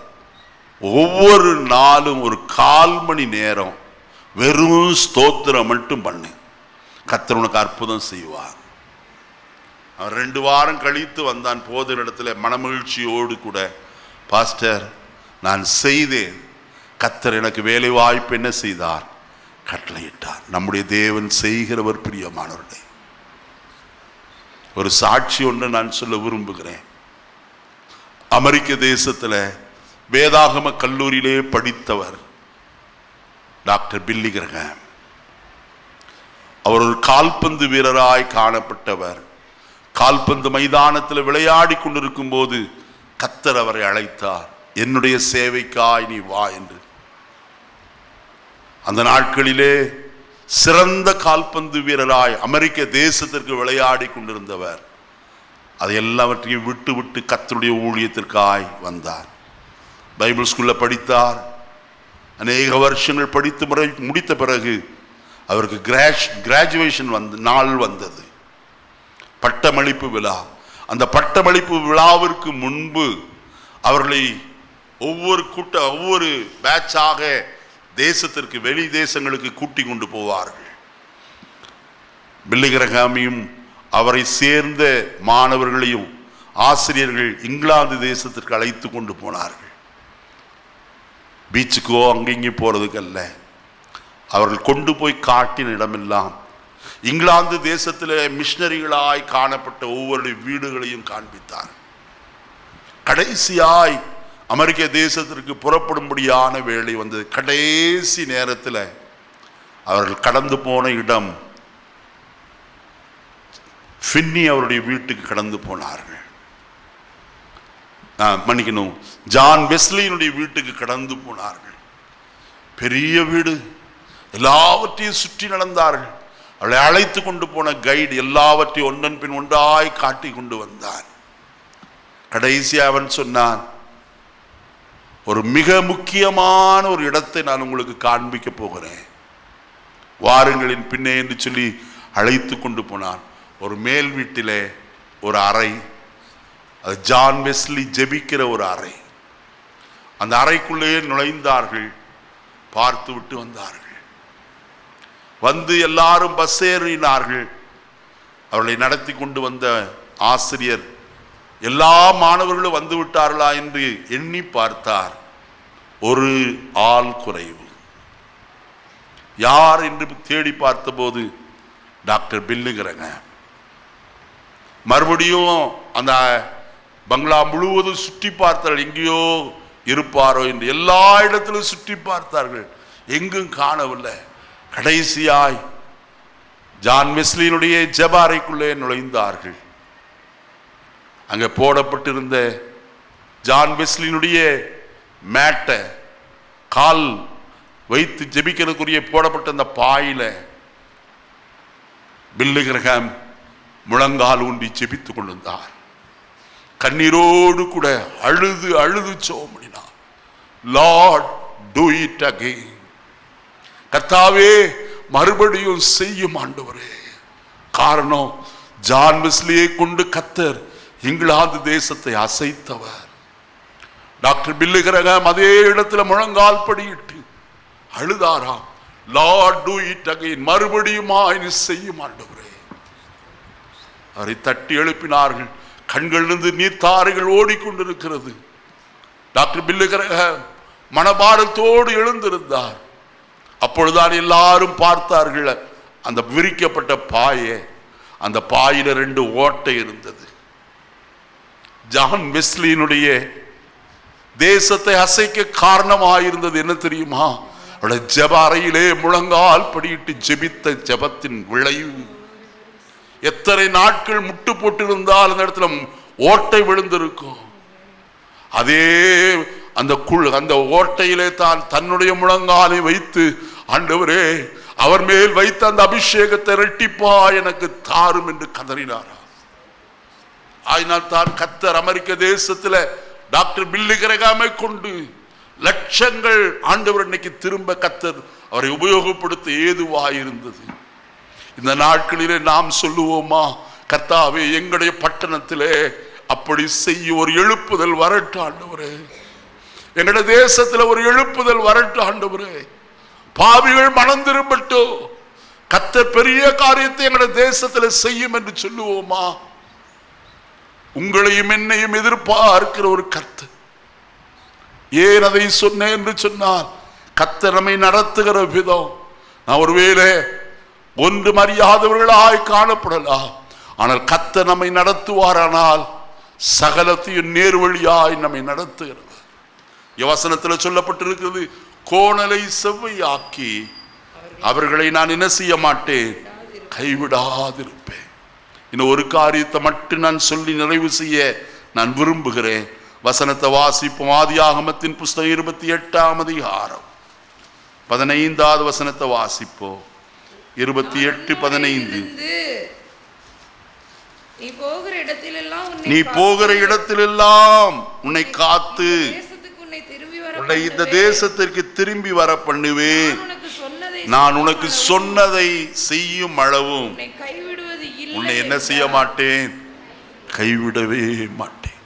ஒவ்வொரு நாளும் ஒரு 1/4 மணி நேரம் வெறும் ஸ்தோத்திரம் மட்டும் பண்ணு, கர்த்தர் உனக்கு அற்புதம் செய்வார். அவன் 2 வாரம் கழித்து வந்தான். போத இடத்துல மனமகிழ்ச்சியோடு கூட, பாஸ்டர், நான் செய்தேன், கர்த்தர் எனக்கு வேலை வாய்ப்பு என்ன செய்தார்? கட்டளையிட்டார். நம்முடைய தேவன் செய்கிறவர். பிரியமானவர்களே, ஒரு சாட்சி ஒன்று நான் சொல்ல விரும்புகிறேன். அமெரிக்க தேசத்தில் வேதாகம கல்லூரியிலே படித்தவர் டாக்டர் பில்லி கிரஹாம். அவர் ஒரு கால்பந்து வீரராய் காணப்பட்டவர். கால்பந்து மைதானத்தில் விளையாடி கொண்டிருக்கும் போது கர்த்தர் அவரை அழைத்தார், என்னுடைய சேவைக்காய் நீ வா என்று. அந்த நாட்களிலே சிறந்த கால்பந்து வீரராய் அமெரிக்க தேசத்திற்கு விளையாடி கொண்டிருந்தவர். அதை எல்லாவற்றையும் விட்டு விட்டு கர்த்தருடைய ஊழியத்திற்காய் வந்தார். பைபிள் ஸ்கூல்ல படித்தார். அநேக வருஷங்கள் படித்து முடித்த பிறகு அவருக்கு கிராஜுவேஷன் நாள் வந்தது, பட்டமளிப்பு விழா. அந்த பட்டமளிப்பு விழாவிற்கு முன்பு அவர்களை ஒவ்வொரு பேட்சாக தேசத்திற்கு, வெளி தேசங்களுக்கு கூட்டி கொண்டு போவார்கள். பில்லி கிரஹாமையும் அவரை சேர்ந்த மாணவர்களையும் ஆசிரியர்கள் இங்கிலாந்து தேசத்திற்கு அழைத்து கொண்டு போனார்கள். பீச்சுக்கோ அங்கேயும் போறதுக்கு அல்ல, அவர்கள் கொண்டு போய் காட்டின இடமெல்லாம் இங்கிலாந்து தேசத்தில் மிஷனரிகளாய் காணப்பட்ட ஒவ்வொரு வீடுகளையும் காண்பித்தார். கடைசியாய் அமெரிக்க தேசத்திற்கு புறப்படும்படியான வேலை வந்தது. கடைசி நேரத்தில் அவர்கள் கடந்து போன இடம் ஃபின்னி அவருடைய வீட்டுக்கு கடந்து போனார்கள். மன்னிக்கணும், ஜான் வெஸ்லியினுடைய வீட்டுக்கு கடந்து போனார்கள். பெரிய வீடு, எல்லாவற்றையும் சுற்றி நடந்தார்கள். அவளை அழைத்து கொண்டு போன கைடு எல்லாவற்றையும் ஒன்றன் பின் ஒன்றாய் காட்டி கொண்டு வந்தான். கடைசி அவன் சொன்னான், ஒரு மிக முக்கியமான ஒரு இடத்தை நான் உங்களுக்கு காண்பிக்க போகிறேன், வாருங்களின் பின்னே என்று சொல்லி அழைத்து கொண்டு போனான். ஒரு மேல் வீட்டிலே ஒரு அறை, அது ஜான் வெஸ்லி ஜெபிக்கிற ஒரு அறை. அந்த அறைக்குள்ளே நுழைந்தார்கள், பார்த்து விட்டு வந்தார்கள். வந்து எல்லாரும் பஸ் ஏறினார்கள். அவர்களை நடத்தி கொண்டு வந்த ஆசிரியர் எல்லா மாணவர்களும் வந்து விட்டார்களா என்று எண்ணி பார்த்தார். ஒரு ஆள் குறைவு. யார் என்று தேடி பார்த்தபோது டாக்டர் பில்லுங்கிறங்க. மறுபடியும் அந்த பங்களா முழுவதும் சுற்றி பார்த்தார்கள், எங்கேயோ இருப்பாரோ என்று. எல்லா இடத்திலும் சுற்றி பார்த்தார்கள், எங்கும் காணவில்லை. கடைசியாய் ஜான் வெஸ்லியினுடைய ஜெப அறைக்குள்ளே நுழைந்தார்கள். அங்கே போடப்பட்டிருந்த ஜான் வெஸ்லியினுடைய மேட்டை, கால் வைத்து ஜெபிக்கிறதுக்குரிய போடப்பட்ட அந்த பாயில பில்லி கிரஹாம் முழங்கால் ஊன்றி ஜெபித்துக் கொண்டிருந்தார். கண்ணீரோடு கூட அழுது அழுது சோமணினார். லார்ட் டு இட் அகைன், கர்த்தாவே மறுபடியும் செய்யும் ஆண்டவரே. காரணம், ஜான் வெஸ்லியை கொண்டு கர்த்தர் இங்கிலாந்து தேசத்தை அசைத்தவர். டாக்டர் பில்லி கிரஹாம் அதே இடத்துல முழங்கால் படியிட்டு அழுதாராம். லார்ட் டு இட் அகைன், மறுபடியுமா செய்யும் ஆண்டவரே. அவரை தட்டி எழுப்பினார்கள். கண்களிலிருந்து நீர்த்தாரைகள் ஓடிக்கொண்டிருக்கிறது. டாக்டர் பில்லி கிரஹாம் மனபாரத்தோடு எழுந்திருந்தார். அப்பொழுதுதான் எல்லாரும் பார்த்தார்கள் அந்த விரிக்கப்பட்ட பாயை. அந்த பாயில 2 ஓட்டை இருந்தது. ஜான் வெஸ்லியினுடைய தேசத்தை அசைக்க காரணமாயிருந்தது என்ன தெரியுமா? அவருடைய ஜெப அறையிலே முழங்கால் படியிட்டு ஜெபித்த ஜெபத்தின் விளைவு. எத்தனை நாட்கள் முட்டு போட்டிருந்தால் அந்த இடத்துல ஓட்டை விழுந்திருக்கும். அதே அந்த ஓட்டையிலே தான் தன்னுடைய முழங்காலை வைத்து, ஆண்டவரே அவர் மேல் வைத்த அந்த அபிஷேகத்தை இரட்டிப்பா எனக்கு தாரும் என்று கதறினாரா. ஆயினால் தான் கர்த்தர் அமெரிக்க தேசத்தில் டாக்டர் பில்லி கிரஹாமை கொண்டு லட்சங்கள் ஆண்டவர் இன்னைக்கு திரும்ப கர்த்தர் அவரை உபயோகப்படுத்த ஏதுவாயிருந்தது. இந்த நாட்களிலே நாம் சொல்லுவோமா, கர்த்தாவே எங்களுடைய பட்டணத்திலே அப்படி செய்ய ஒரு எழுப்புதல் வரட்டும் ஆண்டவரே, எங்களுடைய தேசத்தில் ஒரு எழுப்புதல் வரட்டும் ஆண்டவரே, பாவிகள் மனம் திரும்பட்டும், கர்த்தர் பெரிய காரியத்தை எங்களுடைய தேசத்தில் செய்யும் என்று சொல்லுவோமா? உங்களையும் என்னையும் எதிர்பார்க்கிற ஒரு கர்த்தர். ஏன் அதை சொன்னேன் என்று சொன்னால், கர்த்தர் நம்மை நடத்துகிற விதம் நான் ஒருவேளை ஒன்றும் அறியாதவர்களாய் காணப்படலாம். ஆனால் கர்த்தர் நம்மை நடத்துவாரானால் சகலத்தையும் நேர்வழியாய் நம்மை நடத்துகிறது. வசனத்தில் சொல்லப்பட்டிருக்கிறது, கோணலை செவ்வையாக்கி அவர்களை நான் என்ன செய்ய மாட்டேன், கைவிடாதிருப்பேன். இன்னும் ஒரு காரியத்தை மட்டும் நான் சொல்லி நிறைவு செய்ய நான் விரும்புகிறேன். வசனத்தை வாசிப்போம். ஆதியாகமத்தின் புஸ்தகம் 28ஆம் அதிகாரம் 15வது வசனத்தை வாசிப்போம். 28:15. நீ போகிற இடத்திலெல்லாம் உன்னை காத்து உன்னை இந்த தேசத்திற்கு திரும்பி வர பண்ணுவேன். நான் உனக்கு சொன்னதை செய்யும் அளவும் உன்னை என்ன செய்ய மாட்டேன், கைவிடவே மாட்டேன்.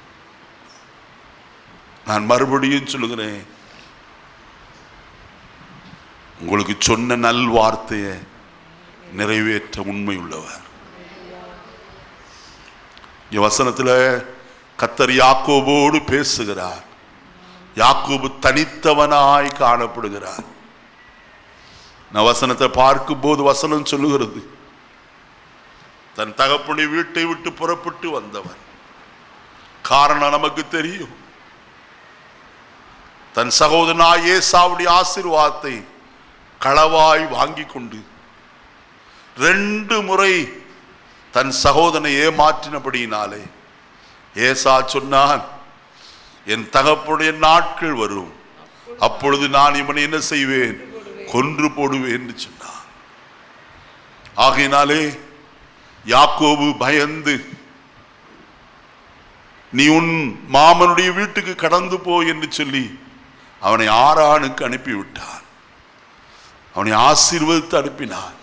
நான் மறுபடியும் சொல்லுகிறேன், உங்களுக்கு சொன்ன நல் வார்த்தையை நிறைவேற்ற உண்மை உள்ளவர். வசனத்தில் கர்த்தர் யாக்கோபோடு பேசுகிறார். யாக்கோபு தனித்தவனாய் காணப்படுகிறார். நான் வசனத்தை பார்க்கும் போது வசனம் சொல்லுகிறது, தன் தகப்பனுடைய வீட்டை விட்டு புறப்பட்டு வந்தவன். காரணம் நமக்கு தெரியும். தன் சகோதரனாய் ஏசாவுடைய ஆசீர்வாதத்தை களவாய் வாங்கி கொண்டு 2 முறை தன் சகோதரனை ஏமாற்றினபடியினாலே ஏசா சொன்னான், என் தகப்பனுடைய நாட்கள் வரும், அப்பொழுது நான் இவனை என்ன செய்வேன், கொன்று போடுவேன் என்று சொன்னான். ஆகையினாலே யாக்கோபு பயந்து, நீ உன் மாமனுடைய வீட்டுக்கு கடந்து போ என்று சொல்லி அவனை ஆரானுக்கு அனுப்பிவிட்டான். அவனை ஆசீர்வதித்து அனுப்பினான்.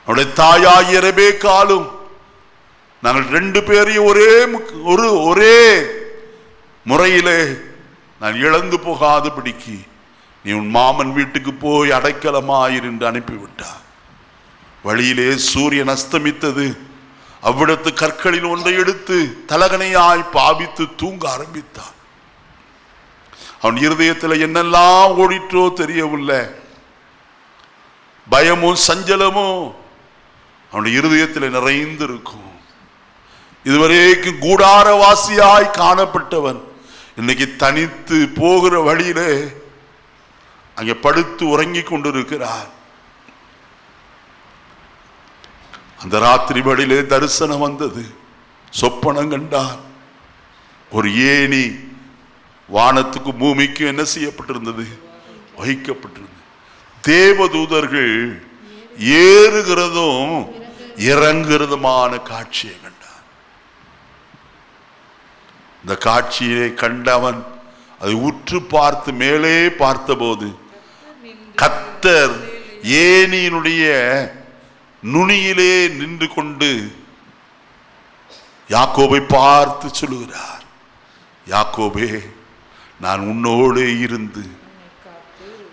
அவனுடைய தாயாகிய ரெபெக்காளும், நாங்கள் 2 பேரையும் ஒரே முறையிலே நான் இழந்து போகாதபடிக்கு நீ உன் மாமன் வீட்டுக்கு போய் அடைக்கலமாயிரு என்று அனுப்பிவிட்டார். வழியிலே சூரியன் அஸ்தமித்தது. அவ்விடத்து கற்களில் ஒன்றை எடுத்து தலகணையாய் பாவித்து தூங்க ஆரம்பித்தான். அவன் இருதயத்தில் என்னெல்லாம் ஓடிற்றோ தெரியவில்லை. பயமும் சஞ்சலமும் அவனுடைய இருதயத்தில் நிறைந்திருக்கும். இதுவரைக்கும் கூடாரவாசியாய் காணப்பட்டவன் இன்னைக்கு தனித்து போகிற வழியிலே அங்கே படுத்து உறங்கிக் கொண்டிருக்கிறார். அந்த ராத்திரி வழியிலே தரிசனம் வந்தது. சொப்பனம் கண்டார். ஒரு ஏணி வானத்துக்கு பூமிக்கு என்ன செய்யப்பட்டிருந்தது, வைக்கப்பட்டிருந்தது. தேவதூதர்கள் ஏறுகிறதும் இறங்குறதுமான காட்சியை கண்டார். இந்த காட்சியை கண்டவன் அதை உற்று பார்த்து மேலே பார்த்தபோது கர்த்தர் ஏணியினுடைய நுனியிலே நின்று கொண்டு யாக்கோபை பார்த்து சொல்லுகிறார், யாக்கோபே, நான் உன்னோடு இருந்து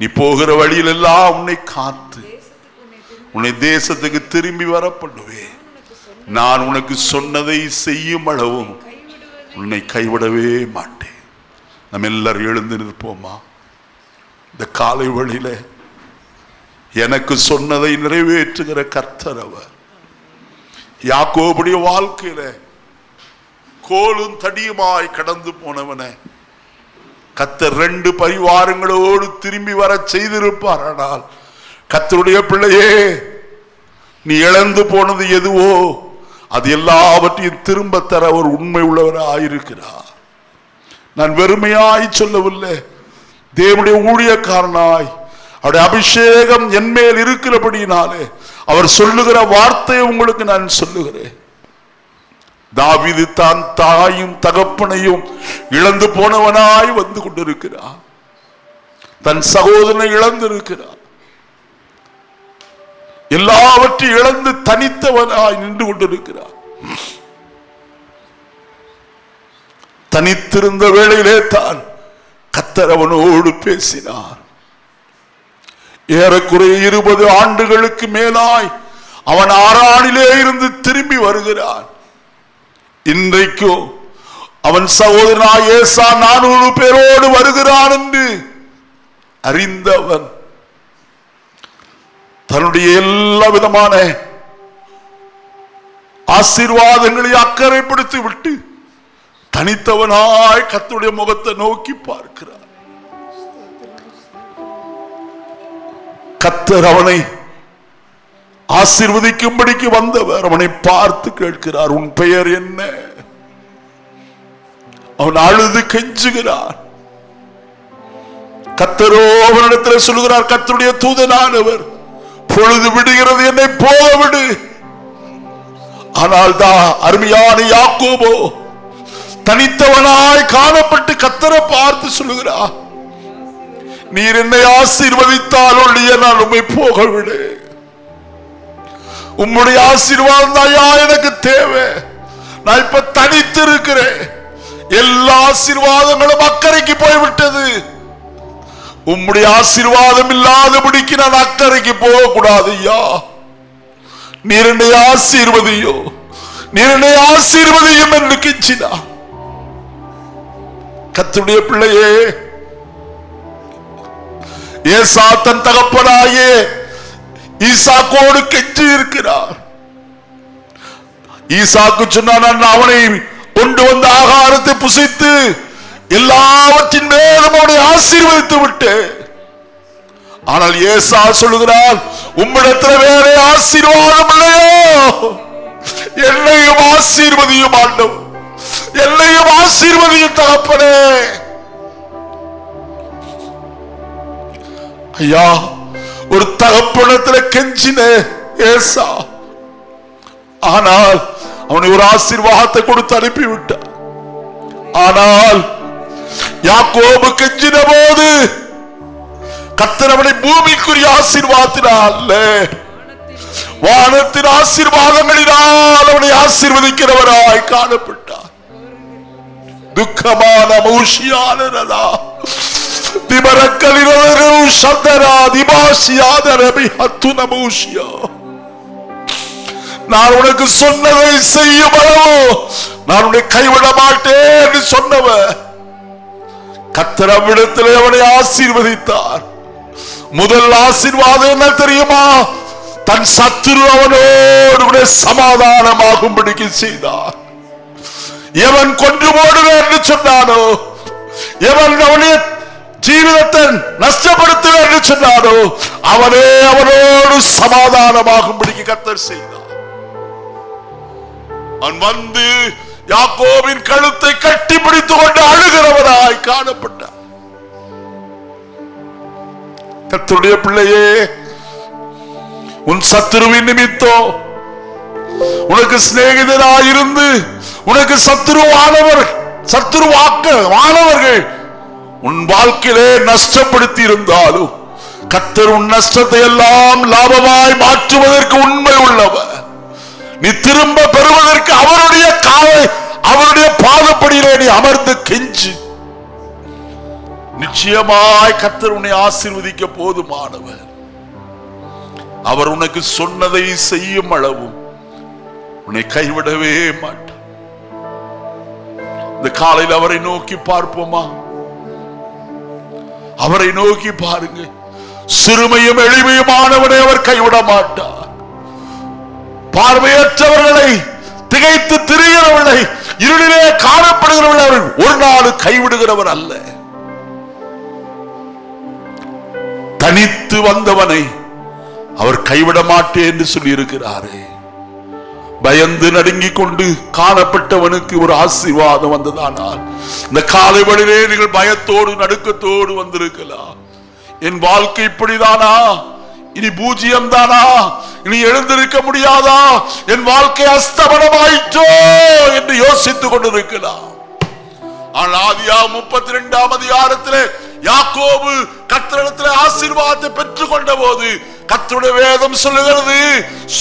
நீ போகிற வழியிலெல்லாம் உன்னை காத்து உன்னை தேசத்துக்கு திரும்பி வர பண்ணுவேன். நான் உனக்கு சொன்னதை செய்யும் அளவும் உன்னை கைவிடவே மாட்டேன். நம்ம எல்லாரும் எழுந்து நிற்போமா? இந்த காலை வழியில எனக்கு சொன்னதை நிறைவேற்றுகிற கர்த்தர் அவர். யாக்கோபுடைய வாழ்க்கையில கோலும் தடியுமாய் கடந்து போனவன கர்த்தர் 2 பரிவாரங்களோடு திரும்பி வர செய்திருப்பார். ஆனால் கர்த்தருடைய பிள்ளையே, நீ இழந்து போனது எதுவோ அது எல்லாவற்றையும் திரும்ப தர ஒரு உண்மை உள்ளவராயிருக்கிறார். நான் வெறுமையாய் சொல்லவில்லை, தேவனுடைய ஊழியக்காரனாய் அவருடைய அபிஷேகம் என் மேல் இருக்கிறபடினாலே அவர் சொல்லுகிற வார்த்தையை உங்களுக்கு நான் சொல்லுகிறேன். தாவீது தான் தாயும் தகப்பனையும் இழந்து போனவனாய் வந்து கொண்டிருக்கிறார். தன் சகோதரனை இழந்திருக்கிறார். எல்லாவற்றையும் இழந்து தனித்தவனாய் நின்று கொண்டிருக்கிறார். தனித்திருந்த வேளையிலே தான் கர்த்தர் அவனோடு பேசினார். ஏறக்குறைய 20 ஆண்டுகளுக்கு மேலாய் அவன் ஆரானிலே இருந்து திரும்பி வருகிறான். இன்றைக்கும் அவன் சகோதரனாய் ஏசா 400 பேரோடு வருகிறான் என்று அறிந்தவன் தன்னுடைய எல்லா விதமான ஆசீர்வாதங்களை அக்கறைப்படுத்தி விட்டு தனித்தவனாய் கர்த்தருடைய முகத்தை நோக்கி பார்க்கிறார். கர்த்தர் அவனை ஆசீர்வதிக்கும்படிக்கு வந்தவர் அவனை பார்த்து கேட்கிறார், உன் பெயர் என்ன? அவன் அழுது கெஞ்சுகிறார். கர்த்தரோ அவனிடத்தில் சொல்லுகிறார், கர்த்தருடைய தூதனானவர், பொழுது விடுகிறது, என்னை போக விடு. ஆனால் அருமையான யாக்கோபோ தனித்தவனாய் காணப்பட்டு கர்த்தரை பார்த்து சொல்லுகிறார், நீர் என்னை ஆசீர்வதித்தால் ஒழிய நான் உம்மை போக விடு. உம்முடைய ஆசீர்வாதம் தான் எனக்கு தேவை. நான் இப்ப தனித்து இருக்கிறேன். எல்லா ஆசீர்வாதங்களும் அக்கறைக்கு போய்விட்டது. உம்முடைய ஆசீர்வாதம் இல்லாதபடிக்கு நான் அக்கறைக்கு போக கூடாது. ஐயா, நீர் என்னை ஆசீர்வதியோ, நீர் என்னை ஆசீர்வதியும் என்று கெஞ்சினா. கர்த்தருடைய பிள்ளையே, ஏசா தன் தகப்பனாயே ஈசாக்கோடு கெஞ்சி இருக்கிறார். ஈசாக்கு சொன்னான், நான் அவனை கொண்டு வந்த ஆகாரத்தை புசித்து எல்லாவற்றின் மேலும் அவனை ஆசீர்வதித்து விட்டு. ஆனால் ஏசா சொல்லுகிறார், உம்மிடத்தில் வேற ஆசீர்வாதம் இல்லையோ, என்னையும் ஆசீர்வதியும் ஆண்டவர். என்னையும் ஆசீர்வதியும் தகப்பனே. ஐயா, ஒரு தகப்பனத்துல கெஞ்சின ஏசா, ஆனால் அவனை ஒரு ஆசீர்வாதத்தை கொடுத்து அனுப்பிவிட்டார். ஆனால் யாக்கோபு கெஞ்சின போது கர்த்தர் அவனை பூமிக்குரிய ஆசீர்வாதத்தினால் அல்ல, வானத்தின் ஆசீர்வாதங்களினால் அவனை ஆசீர்வதிக்கிறவராய் காணப்பட்டார். துக்கமான மூஷியானதா திபரக்கலிரரு சதரா திபாசியாதரபி ஹத்துன மூஷியா. நான் உனக்கு சொன்னதை செய்யும் அளவோ நான் உன்னை கைவிட மாட்டேன் என்று சொன்னவர் கர்த்தர் அவ்விடத்திலே அவனை ஆசீர்வதித்தார். முதல் ஆசீர்வாதம் என்ன தெரியுமா? தன் சத்துரு அவனோடு கூட சமாதானமாகும்படிக்கு செய்தார். எவன் கொன்று போடுவேன் என்று சொன்னானோ, எவன் அவனுடைய ஜீவிதத்தை நஷ்டப்படுத்துவேன் என்று சொன்னானோ, அவனே அவனோடு சமாதானமாகும்படிக்கு கர்த்தர் செய்தார். அவன் வந்து யாக்கோபின் கழுத்தை கட்டி பிடித்துக் கொண்டு அழுகிறவனாய் காணப்பட்டார். கர்த்தருடைய பிள்ளையே, உன் சத்துருவின் நிமித்தம் உனக்கு சிநேகிதராயிருந்து உனக்கு சத்துருவானவர்கள் உன் வாழ்க்கையிலே நஷ்டப்படுத்தி இருந்தாலும் கர்த்தர் உன் நஷ்டத்தை எல்லாம் லாபமாய் மாற்றுவதற்கு உண்மை உள்ளவர். நீ திரும்ப பெறுவதற்கு அவருடைய பாதப்படியிலே நீ அமர்ந்து கெஞ்சு. நிச்சயமாய் கர்த்தர் உன்னை ஆசீர்வதிக்க போதுமானவர். அவர் உனக்கு சொன்னதை செய்யும் அளவும் உன்னை கைவிடவே மாட்டார். இந்த காலையில் அவரை நோக்கி பார்ப்போமா? அவரை நோக்கி பாருங்க. சிறுமையும் எளிமையுமானவனை அவர் கைவிட மாட்டார். பார்வையற்றவர்களை, திகைத்து திரிகிறவர்களை, இருளிலே காணப்படுகிறவர்களை அவர் ஒரு நாள் கைவிடுகிறவர் அல்ல. தனித்து வந்தவனை அவர் கைவிட மாட்டேன் என்று சொல்லி இருக்கிறாரே. பயந்து நடுங்கிக் கொண்டு காணப்பட்டவனுக்கு ஒரு ஆசீர்வாதம் வந்ததானால் இந்த காலை வழியிலே நீங்கள் பயத்தோடு நடுக்கத்தோடு வந்திருக்கலாம். என் வாழ்க்கை இப்படிதானா? இனி பூஜ்யம் தானா? இனி எழுந்திருக்க முடியாதா? என் வாழ்க்கை அஸ்தமனமாயிற்றோ என்று யோசித்துக் கொண்டிருக்கலாம். ஆனால் ஆதியாகமம் 32ஆம் அதிகாரத்திலே யாக்கோபு கர்த்தரிடத்திலே ஆசீர்வாதத்தை பெற்றுக் கொண்ட போது கர்த்தருடைய வேதம் சொல்லுகிறது,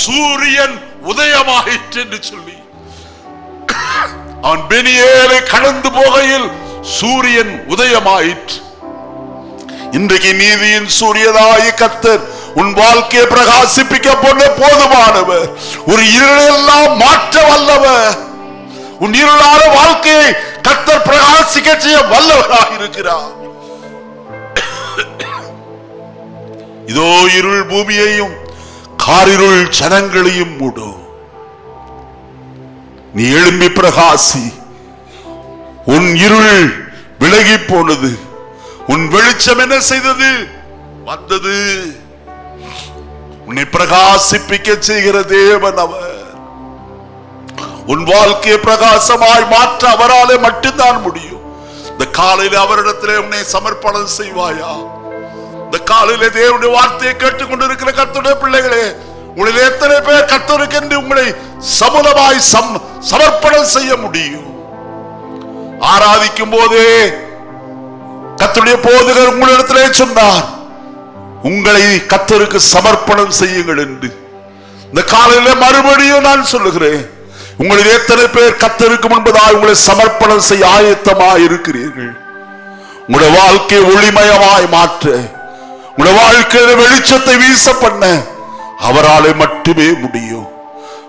சூரியன் உதயமாயிற்று என்று சொல்லி. அவன் பெனியேலை கடந்து போகையில் சூரியன் உதயமாயிற்று. இன்றைக்கு நீதியின் சூரியனாய் கர்த்தர் உன் வாழ்க்கையை பிரகாசிப்பிக்க போன போதுமானவர். ஒரு இருளெல்லாம் மாற்ற வல்லவர். உன் இருளான வாழ்க்கையை கர்த்தர் பிரகாசிக்க செய்ய வல்லவராக இருக்கிறார். இதோ இருள் பூமியையும் காரிருள் ஜனங்களையும் மூடும். நீ எழும்பி பிரகாசி. உன் இருள் விலகி போனது. உன் வெளிச்சம் என்ன செய்தது? வந்தது. உன்னை பிரகாசிப்பிக்க செய்கிற தேவன் அவர். உன் வாழ்க்கையை பிரகாசமாய் மாற்ற அவராலே மட்டும்தான் முடியும். இந்த காலையில் அவரிடத்திலே உன்னை சமர்ப்பணம் செய்வாயா? இந்த காலையில் தேவனுடைய வார்த்தையை கேட்டுக்கொண்டிருக்கிற கர்த்தருடைய பிள்ளைகளே, உங்களில் எத்தனை பேர் கர்த்தருக்கு என்று உங்களை சமூலமாய் சமர்ப்பணம் செய்ய முடியும்? ஆராதிக்கும் போதே கர்த்தருடைய போதகர் உங்களிடத்திலே சொன்னார், உங்களை கர்த்தருக்கு சமர்ப்பணம் செய்யுங்கள் என்று. இந்த காலையில மறுபடியும் நான் சொல்லுகிறேன், உங்களில் எத்தனை பேர் கர்த்தருக்கு முன்பதாக உங்களை சமர்ப்பணம் செய்ய ஆயத்தமாய் இருக்கிறீர்கள்? உங்களுடைய வாழ்க்கையை ஒளிமயமாய் மாற்ற, உங்களுடைய வாழ்க்கையில வெளிச்சத்தை வீச பண்ண அவராலே மட்டுமே முடியும்.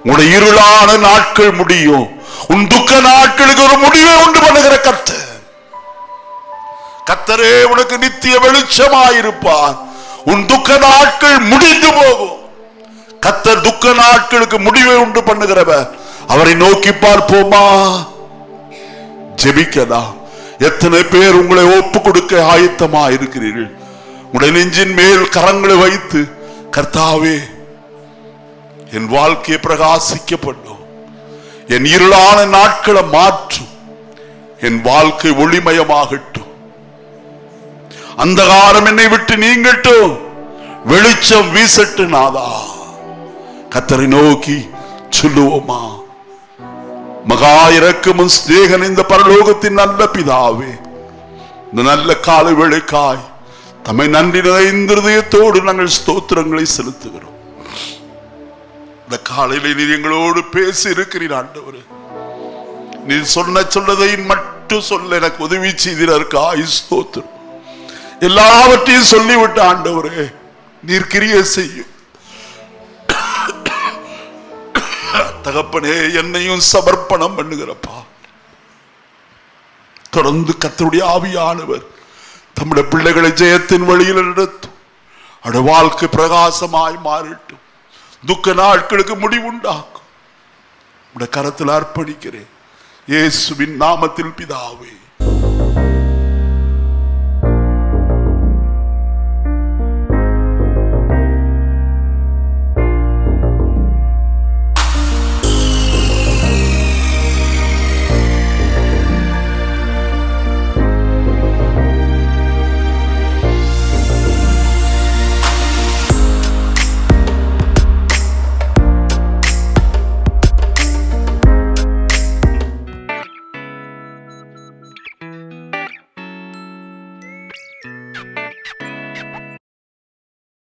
உங்களுடைய இருளான நாட்கள் முடியும். உன் துக்க நாட்களுக்கு ஒரு முடிவை உண்டு பண்ணுகிற கர்த்தர். கர்த்தரே உனக்கு நித்திய வெளிச்சமாயிருப்பார். உன் துக்க நாட்கள் முடிந்து போகும். கர்த்தர் துக்க நாட்களுக்கு முடிவை உண்டு பண்ணுகிறவர். அவரை நோக்கி பார்ப்போமா? ஜெபிக்கலாம். எத்தனை பேர் உங்களை ஒப்பு கொடுக்க ஆயத்தமா இருக்கிறீர்கள்? உடைய நெஞ்சின் மேல் கரங்களை வைத்து, கர்த்தாவே என் வாழ்க்கையை பிரகாசிக்கப்படும், என் இருளான நாட்களை மாற்றும், என் வாழ்க்கை ஒளிமயமாகட்டும், அந்தகாரம் என்னை விட்டு நீங்கட்டும், வெளிச்சம் வீசட்டு நாதா. கர்த்தரை நோக்கி சொல்லுவோமா? மகா இரக்கமும் ஸ்நேகன் இந்த பரலோகத்தின் நல்ல பிதாவே, இந்த நல்ல காலை வேளைக்காய் தம்மை நன்றி நிறைந்த இதயத்தோடு நாங்கள் ஸ்தோத்திரங்களை செலுத்துகிறோம். இந்த காலையில நீர் எங்களோடு பேசி இருக்கிறீர் ஆண்டவரே. நீர் சொன்னதை மட்டும் சொல்ல எனக்கு உதவி செய்தீர்கள். ஸ்தோத்திரம். எல்லாவற்றையும் சொல்லிவிட்ட ஆண்டவரே, நீர் கிரியை செய்யும். தகப்பனே, என்னையும் சமர்ப்பணம் பண்ணுகிறப்பா. தொடர்ந்து கர்த்தருடைய ஆவியானவர் தம்முடைய பிள்ளைகளை ஜெயத்தின் வழியில் நடத்தும். அவருடைய வாழ்க்கை பிரகாசமாய் மாறட்டும். துக்க நாட்களுக்கு முடிவுண்டாக்கும். உடைய கரத்தில் அர்ப்பணிக்கிறேன், இயேசுவின் நாமத்தில் பிதாவே.